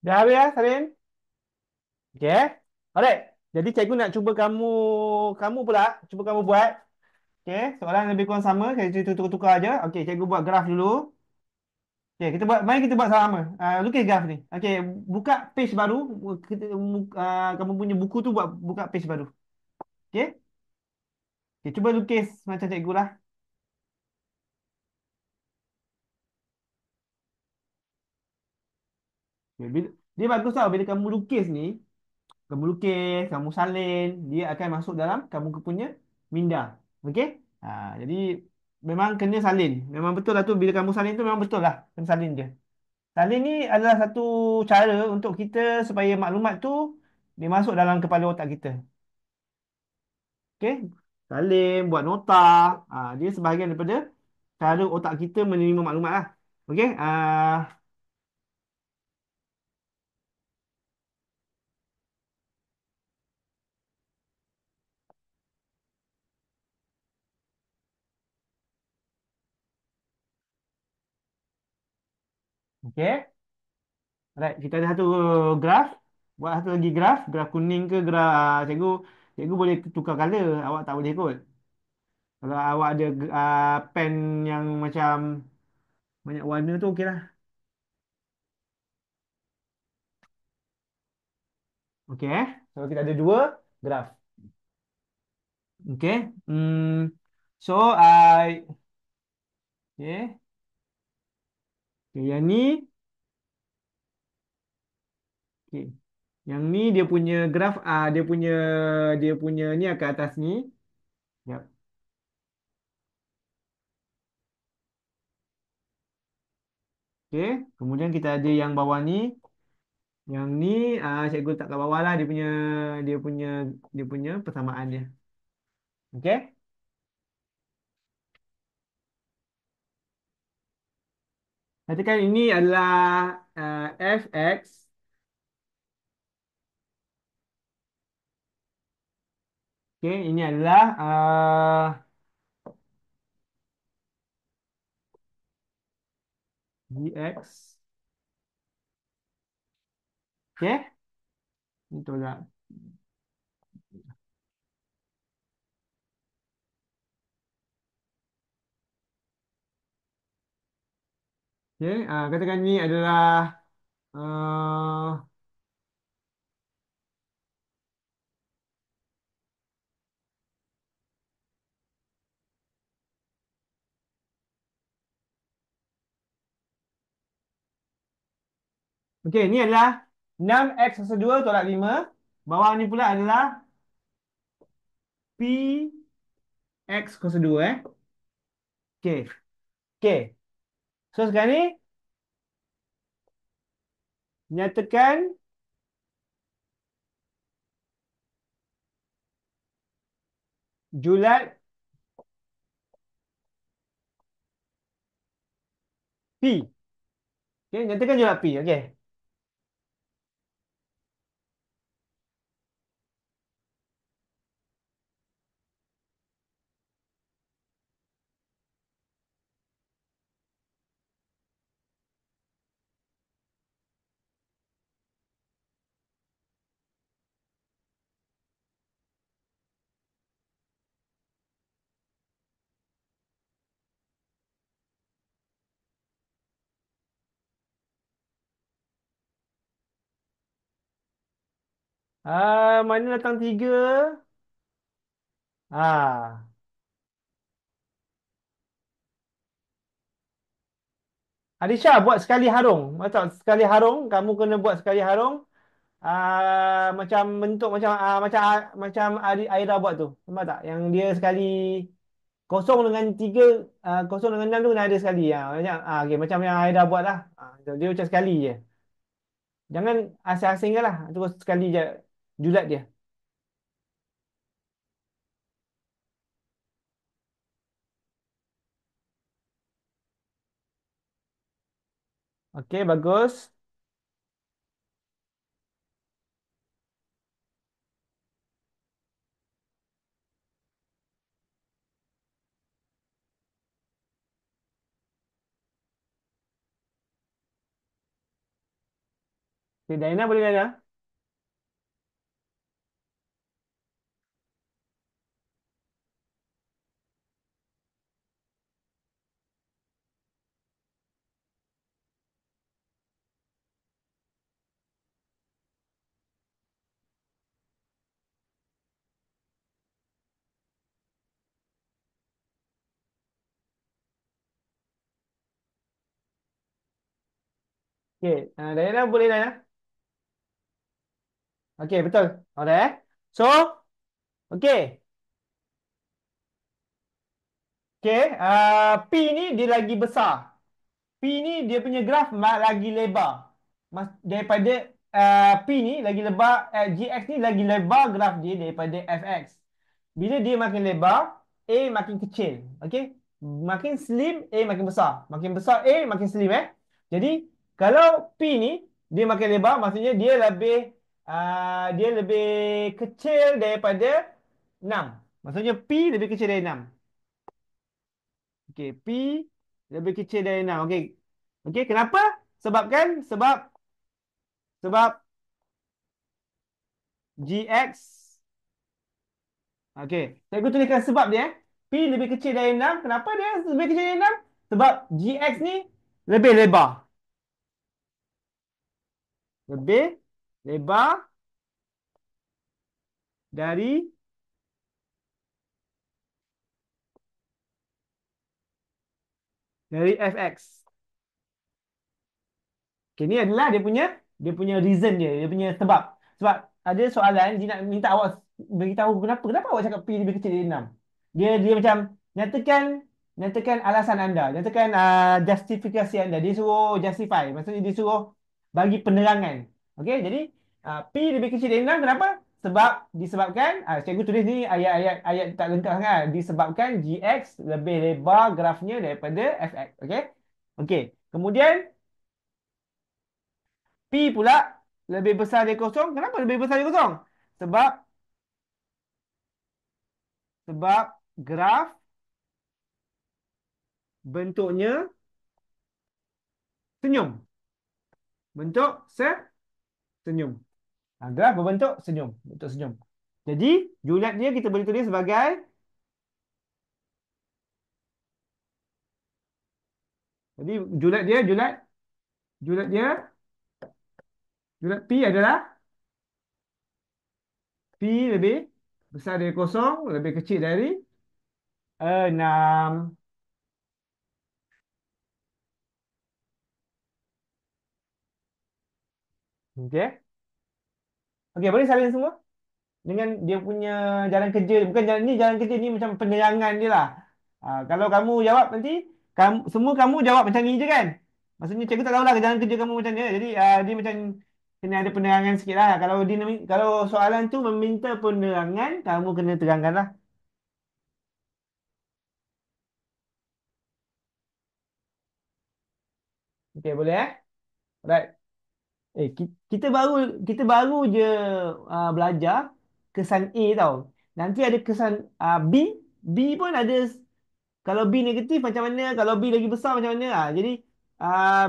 Dah habis ya, Salim? Okey. Alright. Jadi cikgu nak cuba kamu pula cuba kamu buat. Okey, soalan lebih kurang sama, kita tukar-tukar aja. Okey, cikgu buat graf dulu. Okey, mari kita buat sama. Lukis graf ni. Okey, buka page baru. Kamu punya buku tu buka page baru. Okey? Okey, cuba lukis macam cikgu lah. Okey, dia bagus tau bila kamu lukis ni, kamu salin, dia akan masuk dalam kamu punya minda. Okey? Jadi memang kena salin. Memang betul lah tu bila kamu salin tu memang betul lah. Kena salin je. Salin ni adalah satu cara untuk kita supaya maklumat tu dia masuk dalam kepala otak kita. Okey? Salin, buat nota. Dia sebahagian daripada cara otak kita menerima maklumat lah. Okey? Okey? Alright, kita ada satu graf. Buat satu lagi graf kuning ke graf cikgu boleh tukar color, awak tak boleh kot. Kalau awak ada pen yang macam banyak warna tu okey lah. Okey eh. So kita ada dua graf. Okey. So okey. Okay, yang ni okey. Yang ni dia punya graf dia punya ni ke atas ni. Yap. Okey. Kemudian kita ada yang bawah ni. Yang ni cikgu letak kat bawah lah dia punya dia punya persamaan dia. Okey. Katakan ini adalah fx. Okey, ini adalah dx. Okey. Itu lah. Okey, katakan ini adalah uh, okey, ini adalah 6x kuasa 2 tolak 5. Bawah ni pula adalah px kuasa 2 eh. Okey. Okey. So sekarang ni nyatakan julat P. Okey, nyatakan jumlah P. Okey. Mana datang 3? Ah. Alisha buat sekali harung. Macam sekali harung, kamu kena buat sekali harung. Macam bentuk macam Aira buat tu. Nampak tak? Yang dia sekali kosong dengan 3, kosong dengan 6 tu kena ada sekali. Okay, macam yang Aira buat lah. Dia macam sekali je. Jangan asing-asing lah. Terus sekali je julat dia. Okey, bagus. Okay, Diana boleh Diana? Okey, Diana boleh Diana? Okey, betul. Alright. So, okey. Okey, P ni dia lagi besar. P ni dia punya graf lagi lebar. Daripada P ni lagi lebar, GX ni lagi lebar graf dia daripada FX. Bila dia makin lebar, A makin kecil. Okey? Makin slim, A makin besar. Makin besar A, makin slim Jadi, kalau P ni dia makin lebar, maksudnya dia lebih kecil daripada 6. Maksudnya P lebih kecil dari 6. Okey, P lebih kecil dari 6. Okey. Okey, kenapa? Sebab GX. Okey, cikgu tuliskan sebab dia. P lebih kecil dari 6. Kenapa dia lebih kecil dari 6? Sebab GX ni lebih lebar. Lebih lebar dari FX. Okay, ni adalah dia punya reason dia punya sebab. Sebab ada soalan dia nak minta awak beritahu kenapa awak cakap P lebih kecil dari 6. Dia macam nyatakan nyatakan alasan anda, nyatakan justifikasi anda. Dia suruh justify, maksudnya dia suruh bagi penerangan. Okey, jadi P lebih kecil dari 6 kenapa? Disebabkan cikgu tulis ni ayat tak lengkap sangat. Disebabkan GX lebih lebar grafnya daripada FX. Okey. Okey. Kemudian P pula lebih besar dari kosong. Kenapa lebih besar dari kosong? Sebab sebab graf bentuknya senyum. Bentuk senyum. Graf berbentuk senyum. Bentuk senyum. Jadi, julat dia kita boleh tulis sebagai jadi julat dia julat P adalah P lebih besar dari kosong, lebih kecil dari 6. Okey. Okey, boleh salin semua? Dengan dia punya jalan kerja, bukan jalan kerja ni macam penerangan dia lah. Kalau kamu jawab nanti kamu jawab macam ni je kan, maksudnya cikgu tak tahulah jalan kerja kamu macam ni, jadi dia macam kena ada penerangan sikit lah. Kalau soalan tu meminta penerangan, kamu kena terangkan lah. Okey, boleh eh? Alright. Kita baru je belajar kesan A tau. Nanti ada kesan B. B pun ada. Kalau B negatif macam mana? Kalau B lagi besar macam mana? Jadi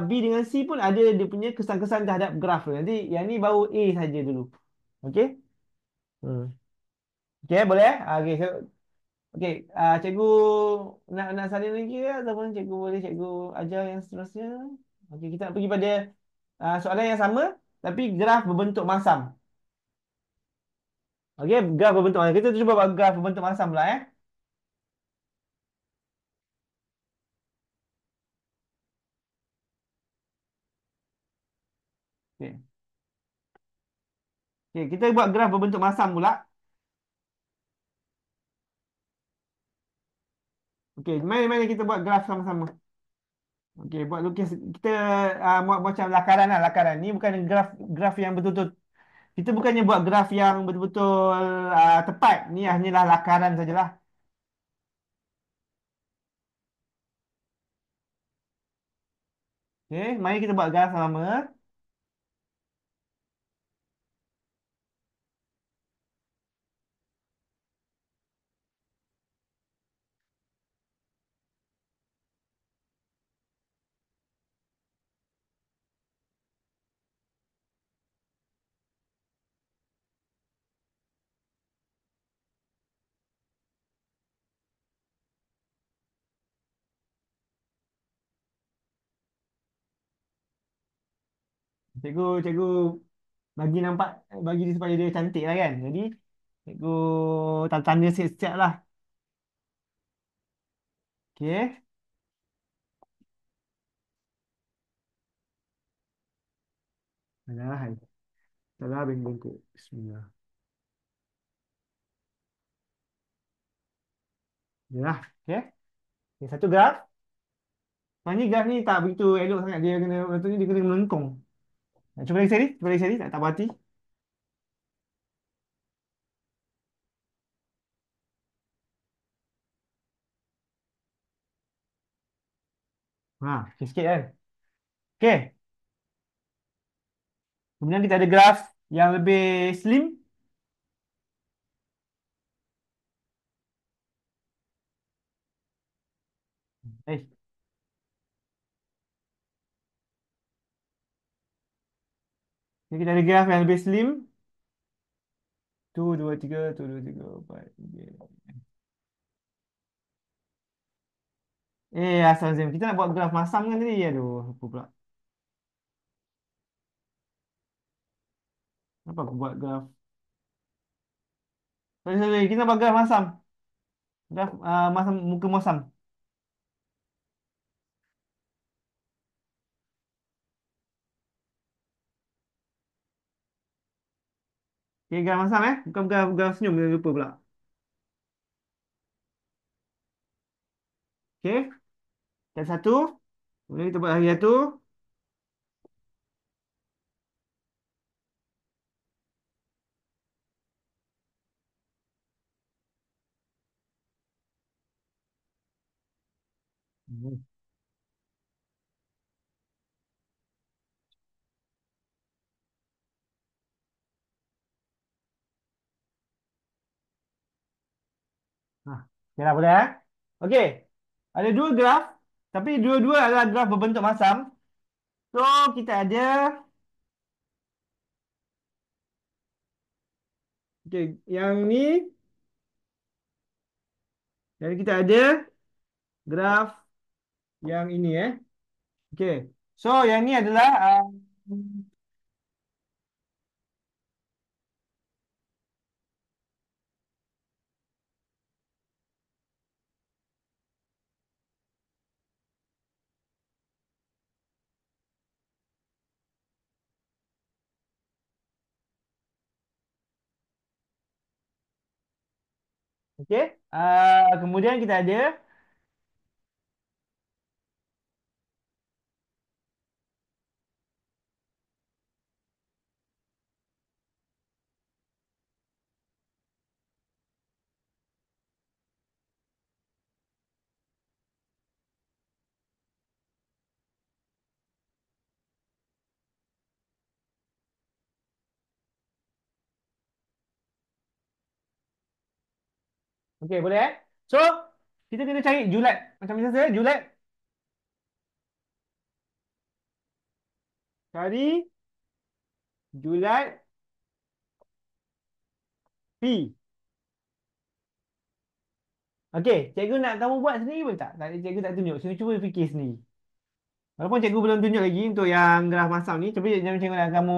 B dengan C pun ada dia punya kesan-kesan terhadap graf tu. Nanti yang ni baru A saja dulu. Okey? Hmm. Okey, boleh? Okey, okey. Cikgu nak salin lagi ke? Ataupun cikgu boleh cikgu ajar yang seterusnya? Okey, kita nak pergi pada soalan yang sama tapi graf berbentuk masam. Okey, graf berbentuk masam. Kita cuba buat graf berbentuk masam pula eh. Okey. Okey, kita buat graf berbentuk masam pula. Okey, mari kita buat graf sama-sama. Okey, buat lukis kita buat macam lakaran lah, lakaran. Ni bukan graf graf yang betul-betul. Kita bukannya buat graf yang betul-betul tepat. Ni hanyalah lakaran sajalah. Okey, mari kita buat graf sama. Cikgu bagi nampak bagi dia supaya dia cantik lah kan. Jadi cikgu tanda siap-siap lah. Okey. Salah, hai. Salah bengkok. Bismillah. Yalah. Okey. Okay, satu graf. Ni graf ni tak begitu elok sangat. Dia kena, betul ni dia kena melengkung. Cuba lagi sekali. Cuba lagi sekali. Tak berhati. Sikit-sikit kan. Okey. Kemudian kita ada graf yang lebih slim. Eh, ni kita ada graf yang lebih slim. Tu, dua, tiga, tu, dua, tiga, empat, tiga. Asal Zim. Kita nak buat graf masam kan tadi? Aduh, lupa pula. Apa aku buat graf? Sorry, sorry. Kita nak buat graf masam. Graf masam, muka masam. Okay, graf masam eh. Bukan graf senyum. Dia lupa pula. Okay. Yang satu. Kemudian kita buat lagi satu. Hmm. Okay lah, boleh eh. Okay. Ada dua graf. Tapi dua-dua adalah graf berbentuk masam. So, kita ada. Okay. Yang ni. Jadi kita ada graf yang ini eh. Okay. So, yang ni adalah. Okay. Kemudian kita ada. Okey, boleh eh? So, kita kena cari julat. Macam biasa, julat. Cari julat P. Okey, cikgu nak kamu buat sendiri pun tak? Cikgu tak tunjuk. Cuba fikir sendiri. Walaupun cikgu belum tunjuk lagi untuk yang graf masam ni, cuba jangan cikgu nak kamu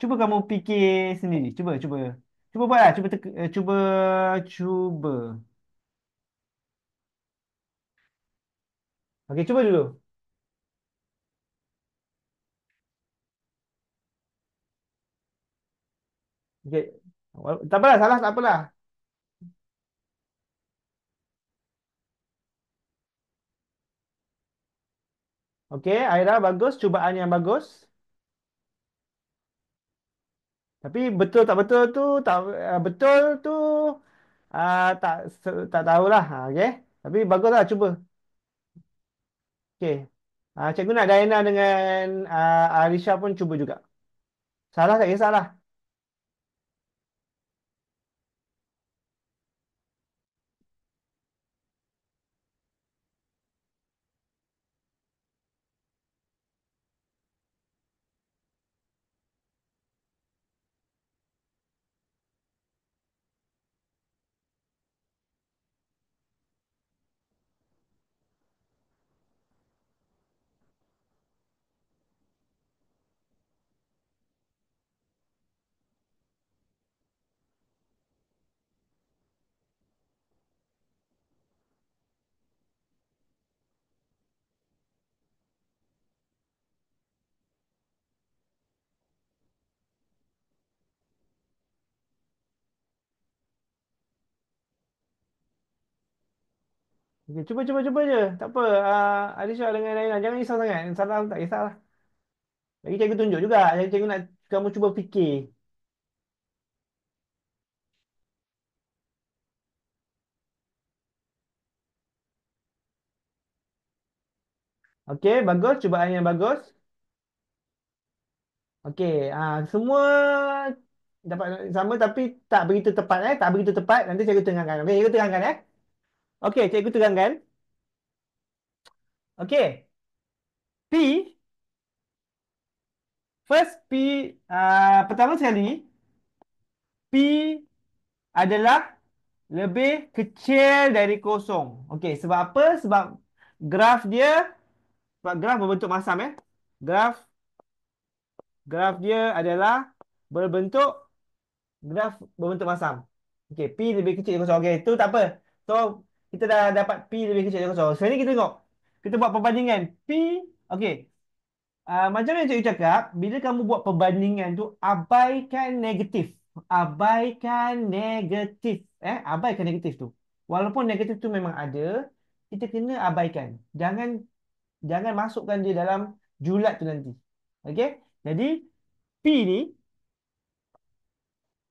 cuba kamu fikir sendiri. Cuba, cuba. Cuba buatlah, cuba. Okey, cuba dulu. Okey. Tak apalah, salah tak apalah. Okey, Aira bagus, cubaan yang bagus. Tapi betul tak betul tu tak betul tu tak tak tahulah. Okey. Tapi baguslah cuba. Okey. Cikgu nak Diana dengan Arisha pun cuba juga. Salah tak kisahlah. Okey, cuba je. Tak apa. Arisha dengan Diana jangan risau sangat. Salah pun tak kisahlah. Lagi cikgu tunjuk juga. Jadi cikgu nak kamu cuba fikir. Okey, bagus. Cubaan yang bagus. Okey, semua dapat sama tapi tak begitu tepat eh. Tak begitu tepat. Nanti cikgu terangkan. Okey, cikgu terangkan eh. Okey, cikgu terangkan. Okey. P, first P, pertama sekali, P adalah lebih kecil dari kosong. Okey, sebab apa? Graf dia, sebab graf berbentuk masam eh. Graf, graf dia adalah berbentuk graf berbentuk masam. Okey, P lebih kecil dari kosong. Okey, itu tak apa. So, kita dah dapat P lebih kecil dari kosong. Sekarang ni kita tengok. Kita buat perbandingan. P, okey. Macam yang cikgu cakap, bila kamu buat perbandingan tu, abaikan negatif. Abaikan negatif. Abaikan negatif tu. Walaupun negatif tu memang ada, kita kena abaikan. Jangan masukkan dia dalam julat tu nanti. Okey? Jadi, P ni,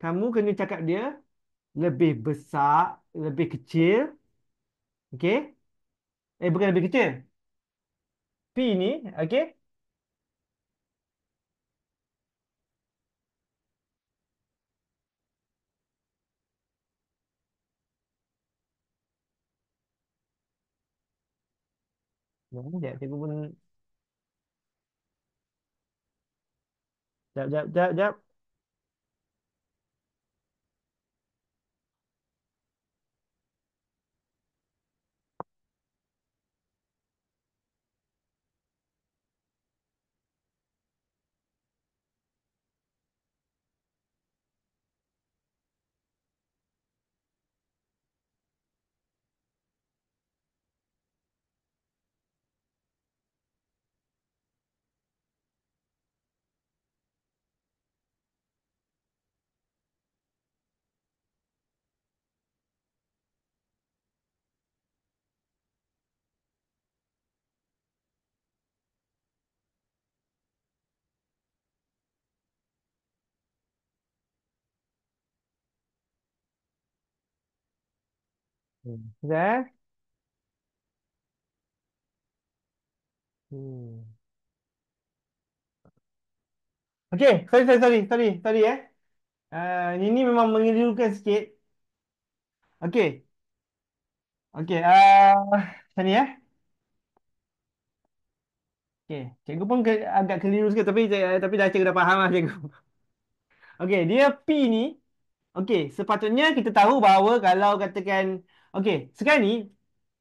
kamu kena cakap dia lebih besar, lebih kecil. Okey? Bukan lebih kecil. P ni, okey? Jangan, sekejap. Cikgu pun... Jap, jap, jap, jap. Sekejap, eh. Hmm. Okey, sorry, eh. Ini memang mengelirukan sikit. Okey, Okey, macam ni. Okey, cikgu pun agak keliru sikit tapi dah cikgu dah faham lah cikgu. Okey, dia P ni, okey, sepatutnya kita tahu bahawa kalau katakan, okey, sekarang ni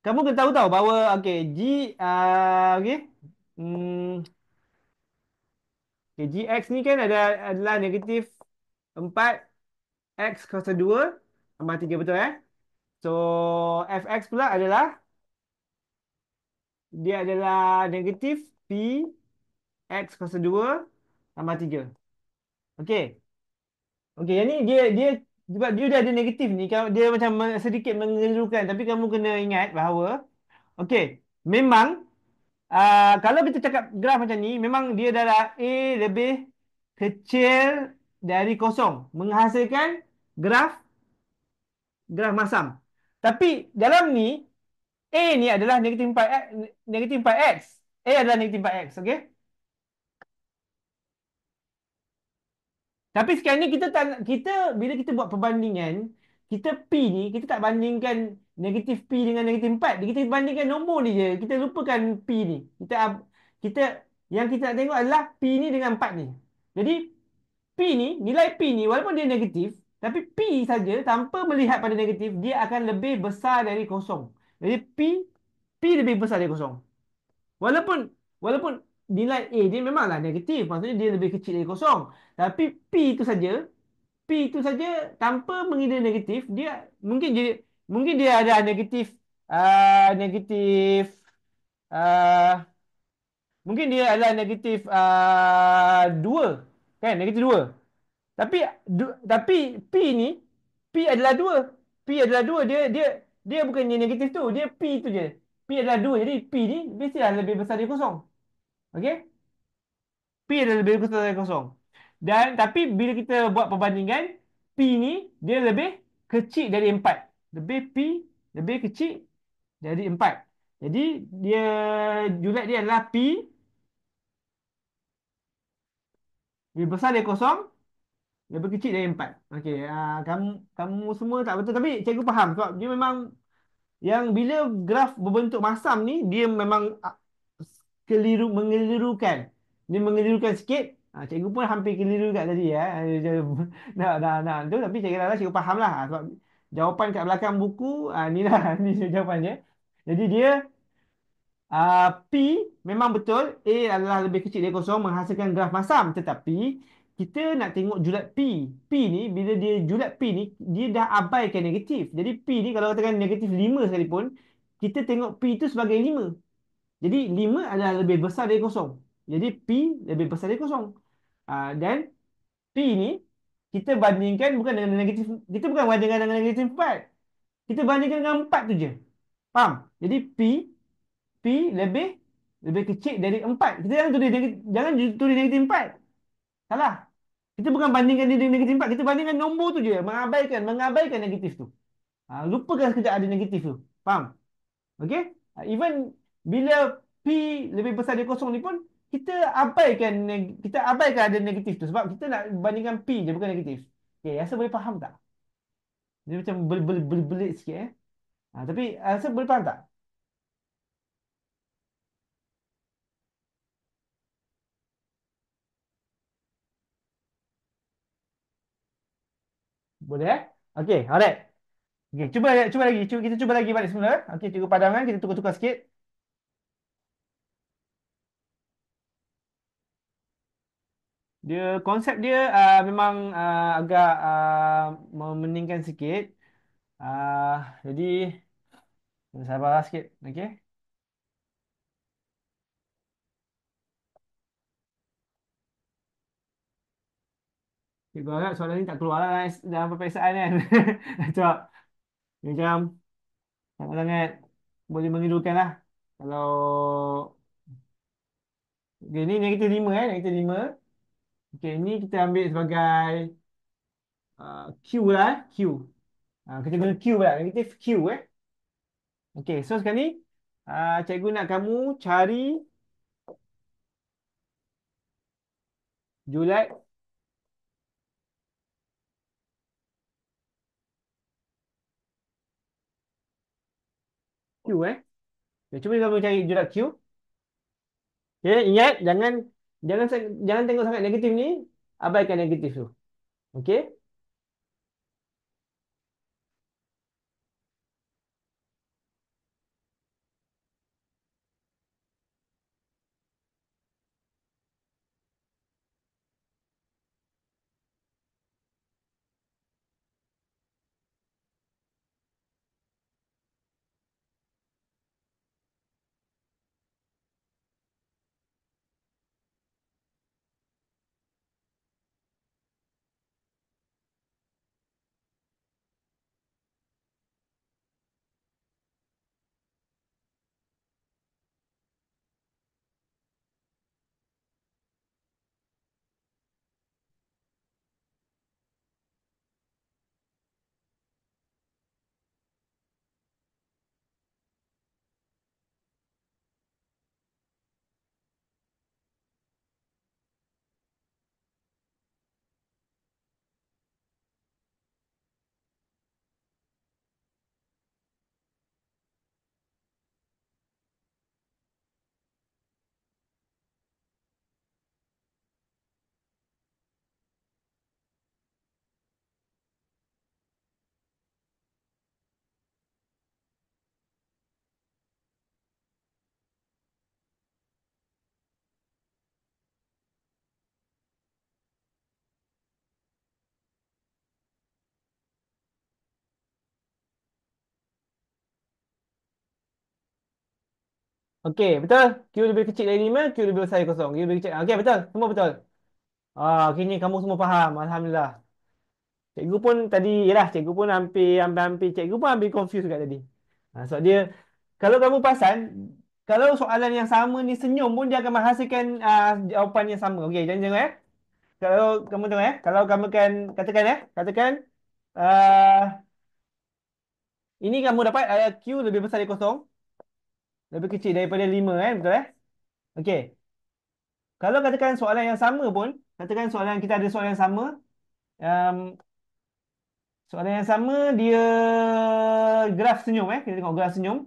kamu kena tahu bahawa okey, okey. Hmm, okey, GX ni kan adalah negatif 4 X kuasa 2 tambah 3, betul eh? So, FX pula adalah dia adalah negatif P X kuasa 2 tambah 3. Okey. Okey, yang ni dia sebab dia dah ada negatif ni, dia macam sedikit mengelirukan, tapi kamu kena ingat bahawa okey, memang kalau kita cakap graf macam ni, memang dia adalah A lebih kecil dari kosong, menghasilkan graf graf masam. Tapi dalam ni A ni adalah negatif 4X, negatif 4X. A adalah negatif 4X, okey? Tapi sekarang ni kita bila kita buat perbandingan, kita P ni kita tak bandingkan negatif P dengan negatif 4. Kita bandingkan nombor ni je. Kita lupakan P ni. Kita yang kita nak tengok adalah P ni dengan 4 ni. Jadi P ni, nilai P ni walaupun dia negatif, tapi P saja tanpa melihat pada negatif, dia akan lebih besar dari kosong. Jadi P lebih besar dari kosong. Walaupun walaupun nilai A dia memanglah negatif, maksudnya dia lebih kecil dari kosong. Tapi P itu saja tanpa mengira negatif, mungkin dia ada negatif negatif uh, mungkin dia adalah negatif 2, kan? Negatif 2. Tapi P adalah 2. P adalah 2, dia bukannya negatif tu, dia P tu je. P adalah 2, jadi P ni mestilah lebih besar dari kosong. Okey? P adalah lebih besar dari kosong. Dan tapi bila kita buat perbandingan, P ni dia lebih kecil dari 4. P lebih kecil dari 4. Jadi dia julat dia adalah P lebih besar dari kosong, lebih kecil dari 4. Okey, kamu kamu semua tak betul, tapi cikgu faham sebab dia memang yang bila graf berbentuk masam ni dia memang mengelirukan. Dia mengelirukan sikit. Cikgu pun hampir keliru kat tadi ya. Nak tu, tapi cikgu rasa cikgu faham lah. Sebab jawapan kat belakang buku, ni lah ni jawapannya. Jadi dia P memang betul A adalah lebih kecil dari kosong, menghasilkan graf masam, tetapi kita nak tengok julat P. P ni bila dia julat P ni dia dah abaikan negatif. Jadi P ni kalau katakan negatif 5 sekalipun, kita tengok P itu sebagai 5. Jadi 5 adalah lebih besar dari kosong. Jadi P lebih besar dari kosong. Dan P ni kita bandingkan bukan dengan negatif, kita bukan bandingkan dengan negatif 4. Kita bandingkan dengan 4 tu je. Faham? Jadi P lebih lebih kecil dari 4. Kita jangan tulis negatif 4. Salah. Kita bukan bandingkan dia dengan negatif 4. Kita bandingkan nombor tu je. Mengabaikan negatif tu. Lupakan sekejap ada negatif tu. Faham? Okey? Even bila P lebih besar dari kosong ni pun, kita abaikan ada negatif tu. Sebab kita nak bandingkan P je, bukan negatif. Okey, rasa boleh faham tak? Dia macam berbelit sikit eh. Tapi rasa boleh faham tak? Boleh eh? Okey, alright. Okey, cuba lagi. Kita cuba lagi balik semula. Okey, cikgu padangan. Kita tukar-tukar sikit. Konsep dia memang agak memeningkan sikit. Jadi, sabar sikit. Okey. Cikgu harap soalan ni tak keluar lah dalam peperiksaan kan. Sebab dia macam sangat-sangat boleh menghidukan lah. Kalau okay, ni negatif 5 negatif 5. Okey, ni kita ambil sebagai Q lah Q. Kita guna Q pula, negatif Q eh. Okey, so sekarang ni cikgu nak kamu cari julat Q Okay, cuba kamu cari jurat Q. Okay, ingat jangan tengok sangat negatif ni. Abaikan negatif tu. Okay. Okey, betul. Q lebih kecil dari 5, Q lebih besar dari kosong. Q lebih kecil. Okey, betul. Semua betul. Kini kamu semua faham. Alhamdulillah. Cikgu pun tadi, yalah, cikgu pun hampir, cikgu pun hampir confused juga tadi. Sebab dia, kalau kamu perasan, kalau soalan yang sama ni senyum pun dia akan menghasilkan jawapan yang sama. Okey, jangan tengok Kalau kamu tengok kalau kamu kan, katakan, uh, ini kamu dapat Q lebih besar dari kosong, lebih kecil daripada 5 betul Okey. Kalau katakan soalan yang sama pun, katakan soalan kita ada soalan yang sama, um, soalan yang sama dia graf senyum kita tengok graf senyum.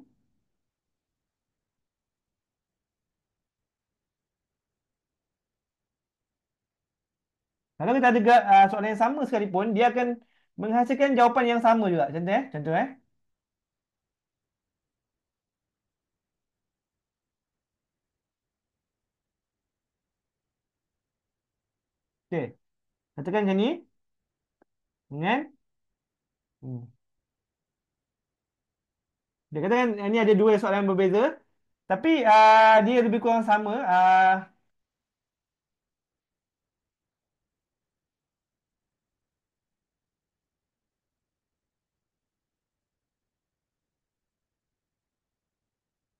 Kalau kita ada soalan yang sama sekalipun, dia akan menghasilkan jawapan yang sama juga. Contoh. Okey. Katakan macam ni, kan? Hmm. Dia katakan ini ada dua soalan yang berbeza, tapi dia lebih kurang sama.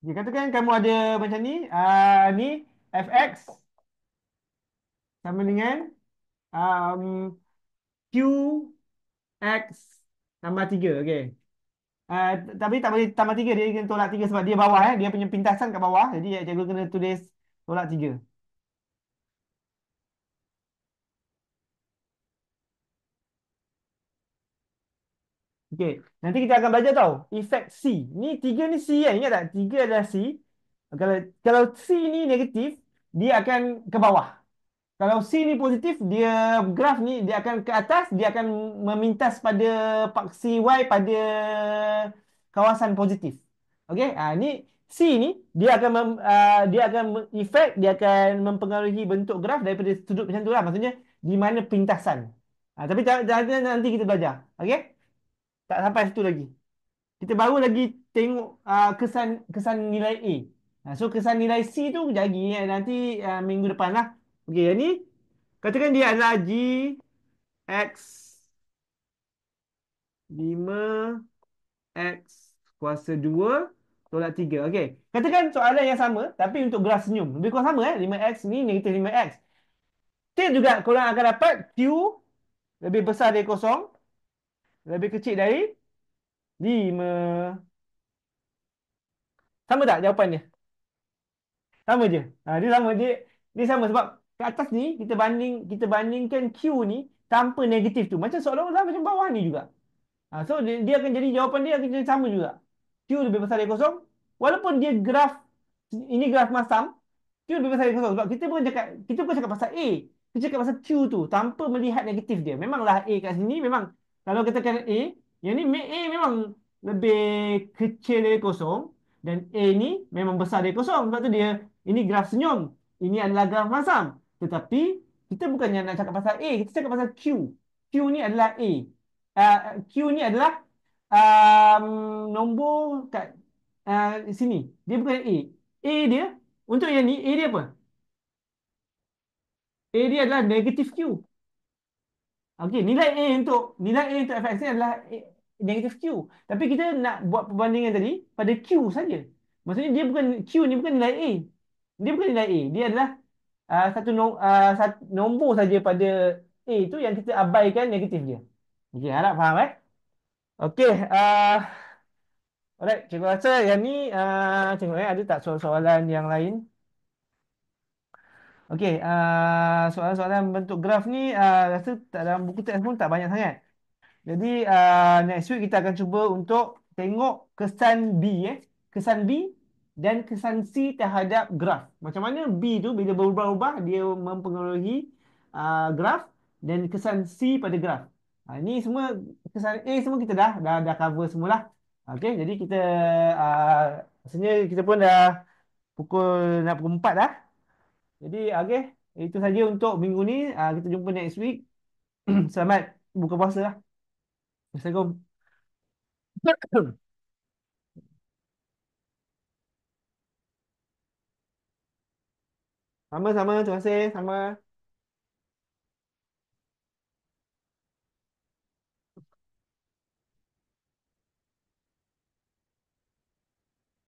Dia katakan kamu ada macam ni, ni fx sama dengan um, qx tambah 3. Okey. Tapi tak boleh tambah 3, dia kena tolak 3 sebab dia bawah dia punya pintasan kat bawah. Jadi cikgu kena tulis tolak 3. Okey, nanti kita akan belajar tau efek C. Ni 3 ni C ingat tak? 3 adalah C. Kalau C ni negatif, dia akan ke bawah. Kalau C ni positif, dia graf ni dia akan ke atas, dia akan memintas pada paksi Y pada kawasan positif. Okey, ni C ni dia akan efek, dia akan mempengaruhi bentuk graf daripada sudut macam tu lah. Maksudnya di mana pintasan. Tapi nanti kita belajar. Okey? Tak sampai situ lagi. Kita baru lagi tengok kesan kesan nilai A. So kesan nilai C tu lagi nanti minggu depan lah. Okey, yang ni katakan dia adalah G X 5 X kuasa 2 tolak 3. Okey. Katakan soalan yang sama tapi untuk graf senyum. Lebih kurang sama 5X ni negatif 5X. Still juga korang akan dapat Q lebih besar dari kosong, lebih kecil dari 5. Sama tak jawapannya? Sama je. Dia sama sebab ke atas ni kita bandingkan Q ni tanpa negatif tu. Macam seolah-olah macam bawah ni juga. So dia akan jadi jawapan dia akan jadi sama juga. Q lebih besar dari kosong, walaupun dia graf, ini graf masam, Q lebih besar dari kosong. Sebab kita bukan cakap pasal A. Kita cakap pasal Q tu tanpa melihat negatif dia. Memanglah A kat sini memang kalau katakan A, yang ni A memang lebih kecil dari kosong dan A ni memang besar dari kosong. Sebab tu dia ini graf senyum. Ini adalah graf masam. Tetapi kita bukannya nak cakap pasal A, kita cakap pasal Q. Q ni adalah A. Q ni adalah um, nombor kat sini. Dia bukan A. A dia untuk yang ni, A dia apa? A dia adalah negatif Q. Okey, nilai A untuk fx ni adalah negatif Q. Tapi kita nak buat perbandingan tadi pada Q saja. Maksudnya dia bukan Q ni bukan nilai A. Dia bukan nilai A. Dia adalah satu nombor saja pada A tu yang kita abaikan negatif dia. Okey, harap faham Okey, alright, cikgu rasa yang ni tengok ada tak soalan-soalan yang lain? Okey, soalan-soalan bentuk graf ni rasa tak dalam buku teks pun tak banyak sangat. Jadi next week kita akan cuba untuk tengok kesan B kesan B dan kesan C terhadap graf. Macam mana B tu bila berubah-ubah dia mempengaruhi graf dan kesan C pada graf. Ini semua kesan A semua kita dah cover semualah. Okey, jadi kita rasanya kita pun dah nak pukul 4 dah. Jadi okey, itu saja untuk minggu ni. Kita jumpa next week. Selamat buka puasa lah. Assalamualaikum. Sama-sama, terima kasih. Sama.